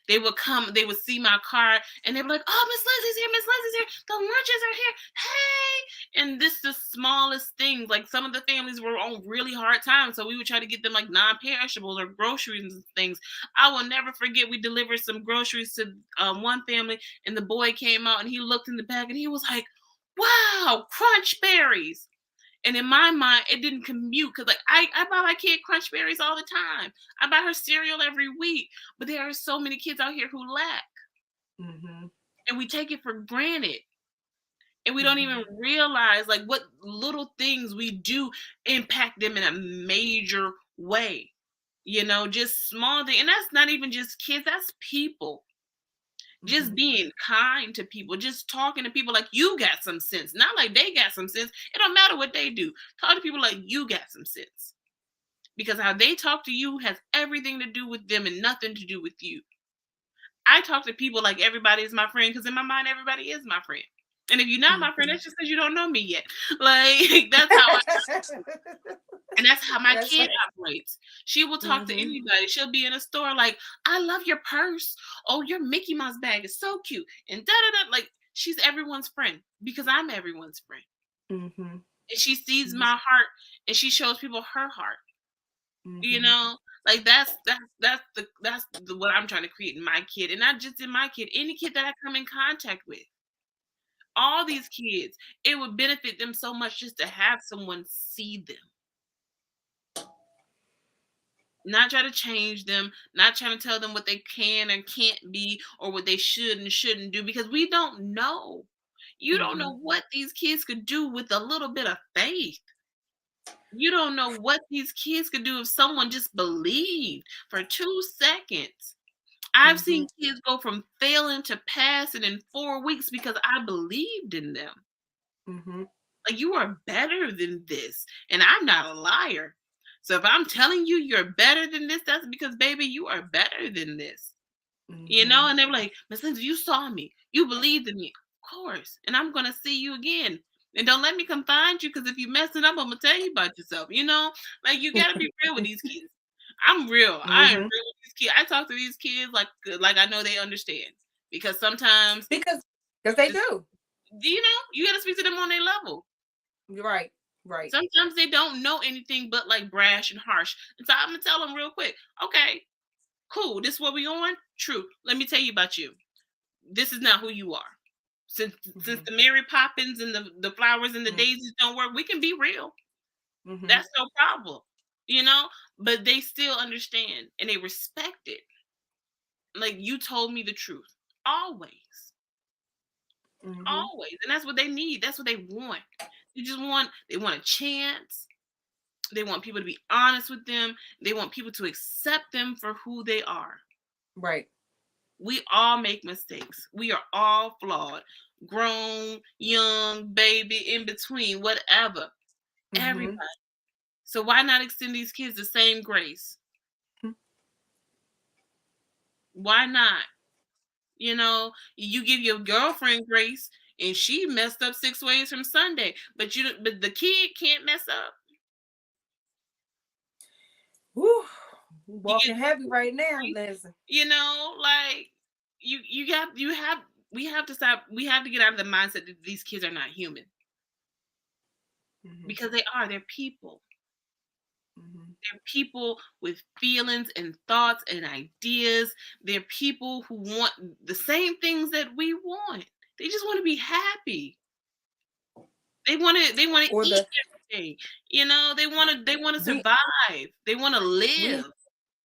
They would come, they would see my car, and they'd be like, oh, Miss Lindsay's here, Miss Lindsay's here, the lunches are here, hey. And this the smallest things. Like, some of the families were on really hard times, so we would try to get them like non-perishables or groceries and things. I will never forget, we delivered some groceries to one family, and the boy came out and he looked in the bag and he was like, wow, crunch berries. And in my mind, it didn't commute, because like I buy my kid crunch berries all the time. I buy her cereal every week. But there are so many kids out here who lack, Mhm. and we take it for granted. And we don't even Mhm. realize like what little things we do impact them in a major way. Just small thing. And that's not even just kids, that's people. Just Mhm. being kind to people, just talking to people like you got some sense, not like they got some sense. It don't matter what they do. Talk to people like you got some sense, because how they talk to you has everything to do with them and nothing to do with you. I talk to people like everybody is my friend, because in my mind, everybody is my friend. And if you're not my friend, Mhm. that's just because you don't know me yet. Like, that's how I, and that's how my That's kid right. operates. She will talk to Mhm. anybody. She'll be in a store like, I love your purse. Oh, your Mickey Mouse bag is so cute. And da da da. Like, she's everyone's friend because I'm everyone's friend. Mhm. And she sees Mhm. my heart, and she shows people her heart. You Mhm. know, like that's what I'm trying to create in my kid, and not just in my kid, any kid that I come in contact with. All these kids, it would benefit them so much just to have someone see them, not try to change them, not trying to tell them what they can and can't be, or what they should and shouldn't do, because we don't know. You don't Mhm. know what these kids could do with a little bit of faith. You don't know what these kids could do if someone just believed for 2 seconds. I've Mhm. seen kids go from failing to passing in 4 weeks because I believed in them. Mhm. Like, you are better than this. And I'm not a liar. So if I'm telling you you're better than this, that's because, baby, you are better than this. Mhm. And they were like, Miss Lindsay, you saw me. You believed in me. Of course. And I'm going to see you again. And don't let me come find you, because if you messing up, I'm going to tell you about yourself. Like, you got to be real with these kids. I'm real. I am real Mm-hmm. with these kids. I talk to these kids like I know they understand. Because sometimes Because they just do. you gotta speak to them on their level. You're right. Right. Sometimes they don't know anything but like brash and harsh. And so I'm gonna tell them real quick, okay, cool, this is what we on? True. Let me tell you about you. This is not who you are. Since Mm-hmm. the Mary Poppins and the flowers and the Mm-hmm. daisies don't work, we can be real. Mm-hmm. That's no problem. You know? But they still understand and they respect it. Like you told me the truth. Always. Mm-hmm. Always. And that's what they need. That's what they want. They want a chance. They want people to be honest with them. They want people to accept them for who they are. Right. We all make mistakes. We are all flawed. Grown, young, baby, in between, whatever. Mm-hmm. Everybody. So why not extend these kids the same grace? Why not? You give your girlfriend grace and she messed up 6 ways from Sunday, but the kid can't mess up. Woo. You Walking get heavy right now, grace, Lindsey. like you have we have to stop. We have to get out of the mindset that these kids are not human Mm-hmm. because they are. They're people. Mm-hmm. They're people with feelings and thoughts and ideas. They're people who want the same things that we want. They just want to be happy. They want to Or eat the every day. They want to we survive. They want to live.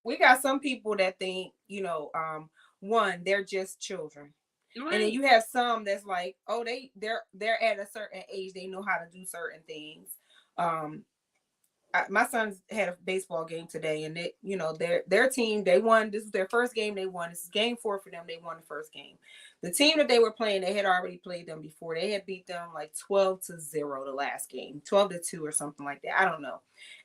we we got some people that think, one, they're just children. And then Right. you have some that's like, oh, they're at a certain age, they know how to do certain things. Um, my sons had a baseball game today, and their team, they won. This is their first game they won. This is game 4 for them. They won the first game. The team that they were playing, they had already played them before. They had beat them like 12-0 the last game, 12-2 or something like that. I don't know.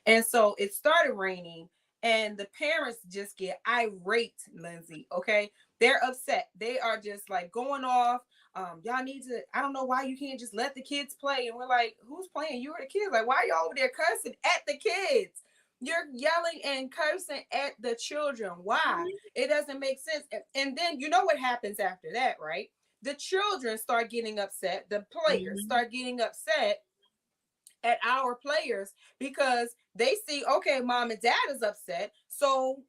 And so it started raining, and the parents just get irate, Lindsey. Okay, they're upset. They are just like going off. Y'all need to, I don't know why you can't just let the kids play. And we're like, who's playing? You or the kids? Like, why y'all over there cursing at the kids? You're yelling and cursing at the children. Why? It doesn't make sense. And then you know what happens after that, right? The children start getting upset. The players Mhm. start getting upset at our players because they see, okay, mom and dad is upset. So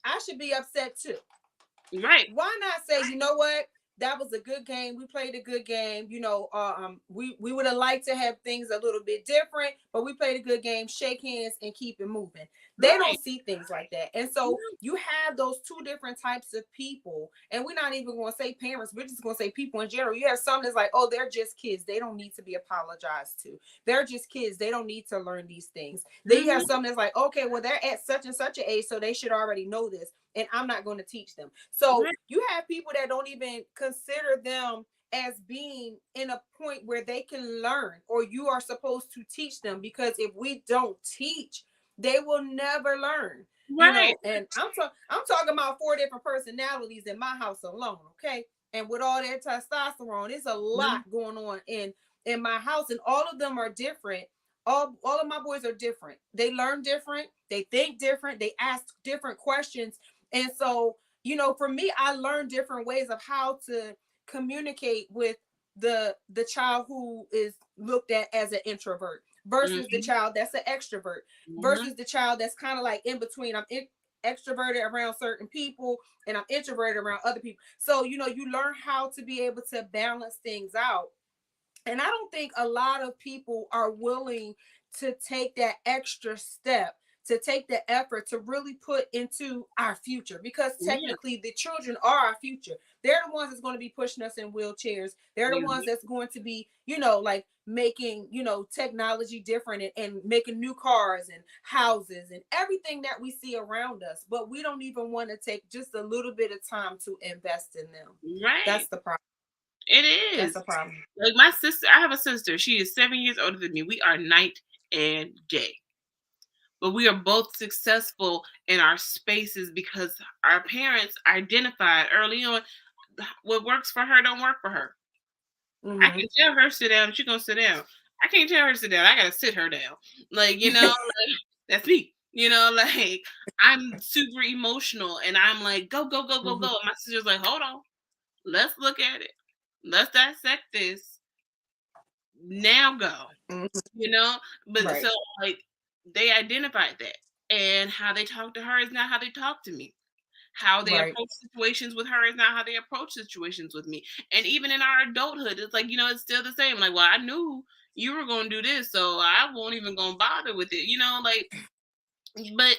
I should be upset too. Right. Why not say, you know what? That was a good game. We played a good game. We would have liked to have things a little bit different, but we played a good game. Shake hands and keep it moving. They Right. don't see things like that. And so you have those two different types of people. And we're not even going to say parents. We're just going to say people in general. You have some that's like, oh, they're just kids. They don't need to be apologized to. They're just kids. They don't need to learn these things. Then you have Mhm. some that's like, okay, well, they're at such and such an age, so they should already know this, and I'm not going to teach them. So Right. you have people that don't even consider them as being in a point where they can learn, or you are supposed to teach them, because if we don't teach, they will never learn. Right. And I'm talking about 4 different personalities in my house alone, okay? And with all that testosterone, it's a lot Mhm. going on in my house, and all of them are different. All of my boys are different. They learn different, they think different, they ask different questions. And so, for me, I learned different ways of how to communicate with the child who is looked at as an introvert versus the Mhm. child that's an extrovert Mhm. versus the child that's kind of like in between. Extroverted around certain people, and I'm introverted around other people. So, you learn how to be able to balance things out. And I don't think a lot of people are willing to take that extra step, to take the effort to really put into our future, because Yeah. technically the children are our future. They're the ones that's going to be pushing us in wheelchairs. They're the ones that's going to be, like making, technology different, and making new cars and houses and everything that we see around us. But we don't even want to take just a little bit of time to invest in them. Right. That's the problem. It That's the is. problem. Like my sister, I have a sister. She is 7 years older than me. We are night and day. But we are both successful in our spaces because our parents identified early on what works for her don't work for her. I Mm-hmm. can tell her sit down, she's gonna sit down. I can't tell her to sit down. I gotta sit her down. Like, that's me. Like I'm super emotional and I'm like, go, go, go, go, go. Mhm. And my sister's like, hold on, let's look at it. Let's dissect this. Now go. Mhm. You know? But Right. so like they identified that. And how they talk to her is not how they talk to me. How they Right. approach situations with her is not how they approach situations with me. And even in our adulthood, it's like, it's still the same. Like, well, I knew you were gonna do this, so I won't even gonna bother with it. Like, but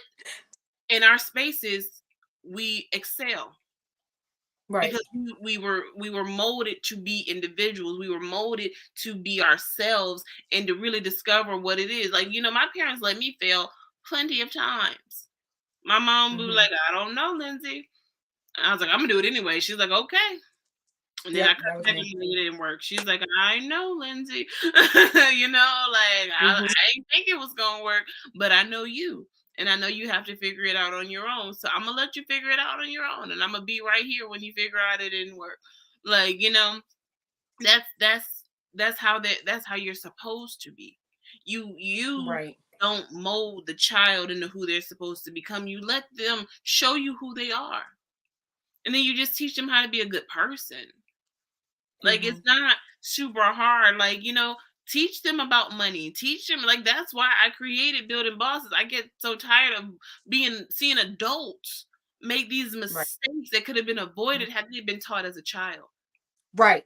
in our spaces, we excel Right. because we were molded to be individuals. We were molded to be ourselves and to really discover what it is. Like, my parents let me fail plenty of times. My mom would be Mhm. like, I don't know, Lindsay. I was like, I'm gonna do it anyway. She's like, okay. And then I Yep, come that was back me. and it didn't work. She's like, I know, Lindsay. Like I Mhm. didn't think it was gonna work, but I know you. And I know you have to figure it out on your own. So I'm gonna let you figure it out on your own. And I'm gonna be right here when you figure out it didn't work. Like, that's that's how you're supposed to be. You Right. don't mold the child into who they're supposed to become. You let them show you who they are. And then you just teach them how to be a good person. Like it's Mhm. not super hard. Like, teach them about money. Teach them, like, that's why I created Building Bosses. I get so tired of seeing adults make these Right. mistakes that could have been avoided had they been taught as a child. Right.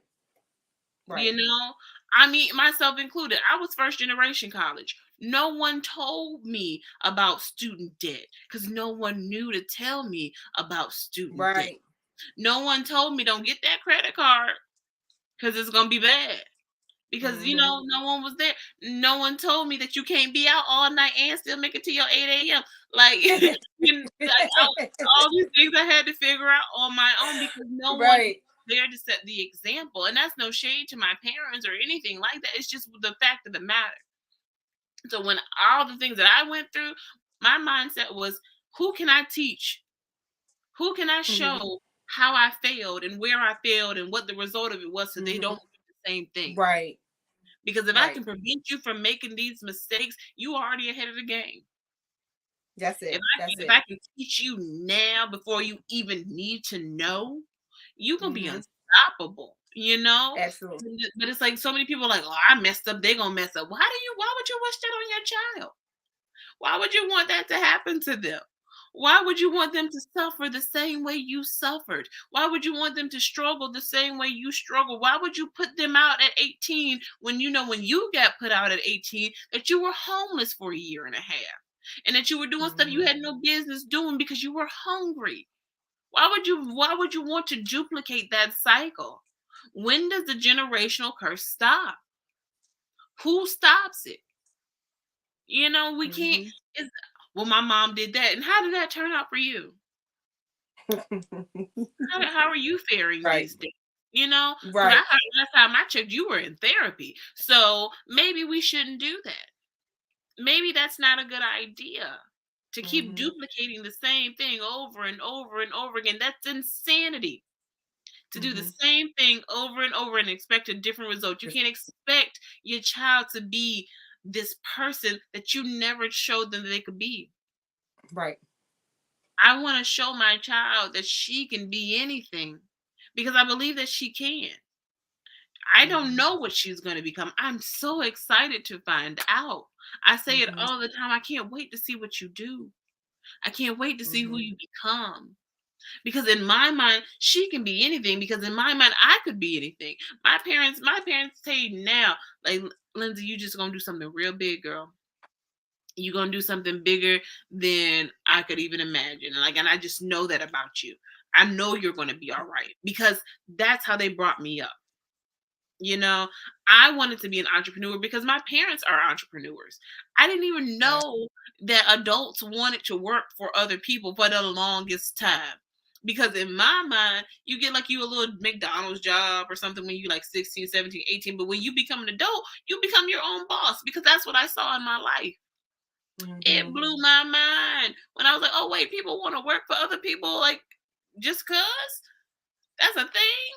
You Right. know, I mean, myself included. I was first generation college. No one told me about student debt because no one knew to tell me about student debt. Right. No one told me don't get that credit card because it's gonna be bad. Because Mhm. no one was there. No one told me that you can't be out all night and still make it to your 8 a.m. Like, all these things I had to figure out on my own because no one was Right. there to set the example. And that's no shade to my parents or anything like that. It's just the fact of the matter. So when all the things that I went through, my mindset was, who can I teach? Who can I Mhm. show how I failed and where I failed and what the result of it was so they Mhm. don't do the same thing? Right. Because if I Right. can prevent you from making these mistakes, you are already ahead of the game. That's If it. I That's can, if it. I can teach you now before you even need to know, you gonna be Mhm. unstoppable. Absolutely. But it's like so many people are like, oh, I messed up. They gonna mess up. Why would you wish that on your child? Why would you want that to happen to them? Why would you want them to suffer the same way you suffered? Why would you want them to struggle the same way you struggle? Why would you put them out at 18 when when you got put out at 18 that you were homeless for a year and a half and that you were doing stuff you Mhm. had no business doing because you were hungry? Why would you want to duplicate that cycle? When does the generational curse stop? Who stops it? We can't. Mhm. It's, well, my mom did that, and how did that turn out for you? How are you faring Right. these days? Because I Right. heard last time I checked, you were in therapy. So maybe we shouldn't do that. Maybe that's not a good idea to keep Mhm. duplicating the same thing over and over and over again. That's insanity. To do the Mhm. same thing over and over and expect a different result. You Just can't expect your child to be this person that you never showed them that they could be. right. I want to show my child that she can be anything because I believe that she can. I don't Mhm. know what she's going to become. I'm so excited to find out. I say it Mhm. all the time. I can't wait to see what you do. I can't wait to see who Mhm. you become. Because in my mind, she can be anything. Because in my mind, I could be anything. My parents say now, like, Lindsay, you just gonna do something real big, girl. You're gonna do something bigger than I could even imagine. And I just know that about you. I know you're gonna be all right because that's how they brought me up. You know, I wanted to be an entrepreneur because my parents are entrepreneurs. I didn't even Right. know that adults wanted to work for other people for the longest time. Because in my mind, you get like you a little McDonald's job or something when you like 16, 17, 18. But when you become an adult, you become your own boss because that's what I saw in my life. It Mhm. blew my mind when I was like, oh, wait, people want to work for other people like just because? That's a thing?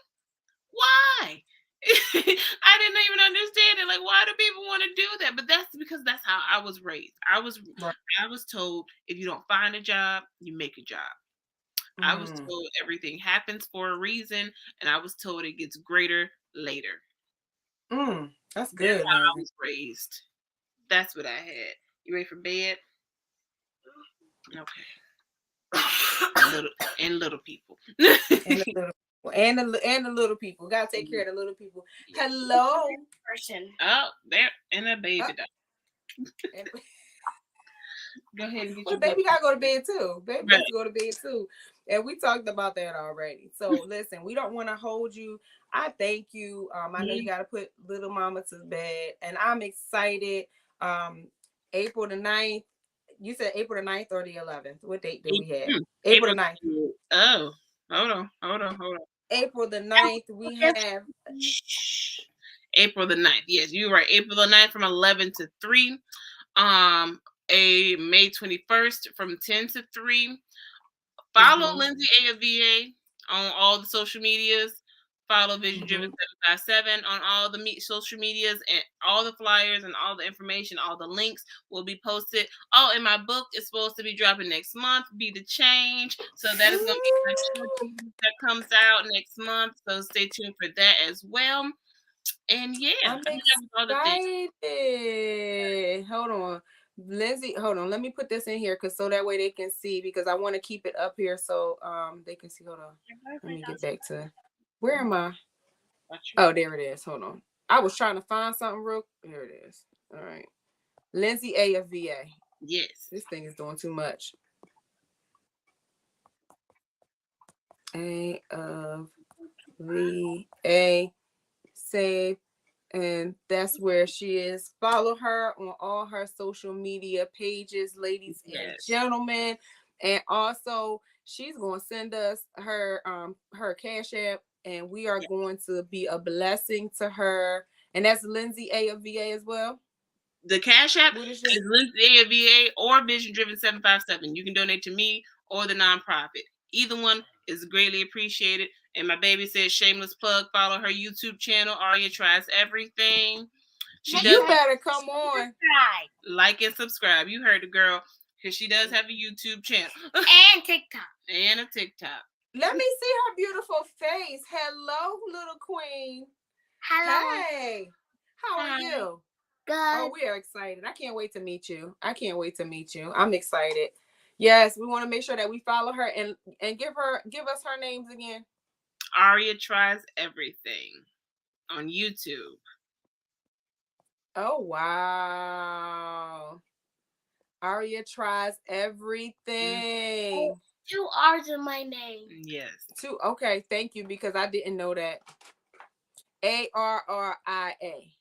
Why? I didn't even understand it. Like, like, why do people want to do that? But that's because that's how I was raised. I was told if you don't find a job, you make a job. I was told everything happens for a reason, and I was told it gets greater later. That's good, how I Lindsey. was raised. That's what I had. You ready for bed? Okay. Little people. and the little people. Gotta take care of the little people. Hello, person. Oh, there and a baby dog. Go ahead and get your baby gotta go to bed too. Baby has to go to bed too. And we talked about that already. So listen, we don't want to hold you. I thank you. I know you gotta put little mama to bed, and I'm excited. April the 9th. You said April the 9th or the 11th. What date do we have? April the 9th. Oh, hold on. April the 9th, we have April the 9th. Yes, you're right. April the 9th from 11 to 3. A May 21st from 10 to 3. Follow Lindsey A of VA on all the social medias. Follow Vision Driven 757 on all the social medias, and all the flyers and all the information, all the links will be posted. Oh, and my book is supposed to be dropping next month, Be the Change. So that is going to be my that comes out next month. So stay tuned for that as well. And yeah, I'm excited. Hold on. Lindsey, hold on. Let me put this in here so that way they can see, because I want to keep it up here so they can see. Hold on. Let me get back to where am I? Oh, there it is. Hold on. I was trying to find something real. Here it is. All right. Lindsey A of VA. Yes. This thing is doing too much. A of VA. Save. And that's where she is. Follow her on all her social media pages, ladies and gentlemen. And also, she's going to send us her Cash App, and we are going to be a blessing to her. And that's Lindsey A of VA as well. The Cash App is Lindsey A of VA or Vision Driven 757. You can donate to me or the nonprofit. Either one is greatly appreciated. And my baby says, shameless plug, follow her YouTube channel. Aria Tries Everything. You better come on. Like and subscribe. You heard the girl, because she does have a YouTube channel. And TikTok. And a TikTok. Let me see her beautiful face. Hello, little queen. Hello. Hey. How are you? Good. Oh, we are excited. I can't wait to meet you. I'm excited. Yes, we want to make sure that we follow her and give us her names again. Aria Tries Everything on YouTube. Oh, wow. Aria Tries Everything. 2 R's in my name. Yes. 2. Okay, thank you, because I didn't know that. ARRIA.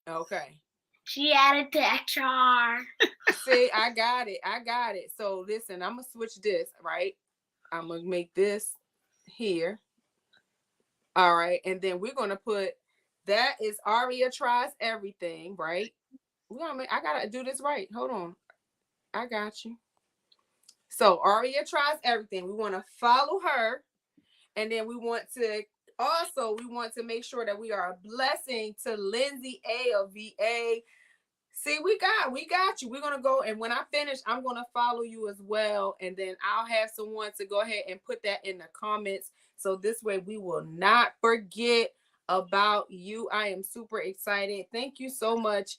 Okay. She added the extra R. See, I got it. So listen, I'm gonna switch this, right? I'm gonna make this here. All right, and then we're gonna put that is Aria Tries Everything, right? I gotta do this right. Hold on. I got you. So Aria Tries Everything. We want to follow her, and then we want to make sure that we are a blessing to Lindsey A of VA. See, we got you. We're gonna go, and when I finish, I'm gonna follow you as well, and then I'll have someone to go ahead and put that in the comments, so this way we will not forget about you. I am super excited. Thank you so much,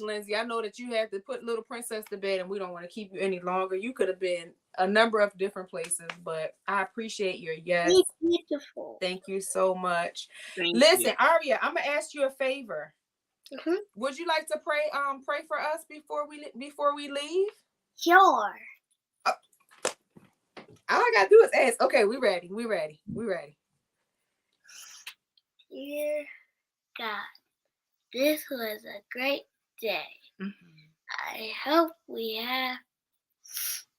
Lindsey. I know that you had to put little princess to bed, and we don't want to keep you any longer. You could have been a number of different places, but I appreciate your yes. Beautiful. Thank you so much. Thank Listen, you. Aria, I'm gonna ask you a favor. Would you like to pray for us before we leave? Sure. All I gotta do is ask. Okay, we ready. Dear God, this was a great day. I hope we have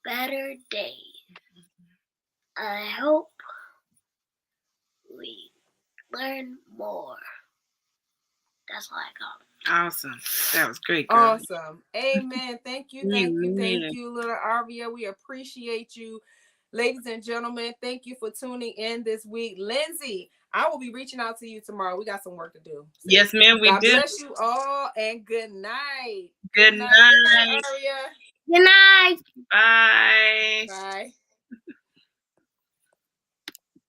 better days. I hope we learn more. That's all I got. Awesome. That was great, girl. Awesome. Amen. Thank you, little Aria. We appreciate you. Ladies and gentlemen, thank you for tuning in this week. Lindsey, I will be reaching out to you tomorrow. We got some work to do. So Yes, ma'am, we God do. bless you all, and good night. Good Good night. night, Aria. Good night. Bye. Bye.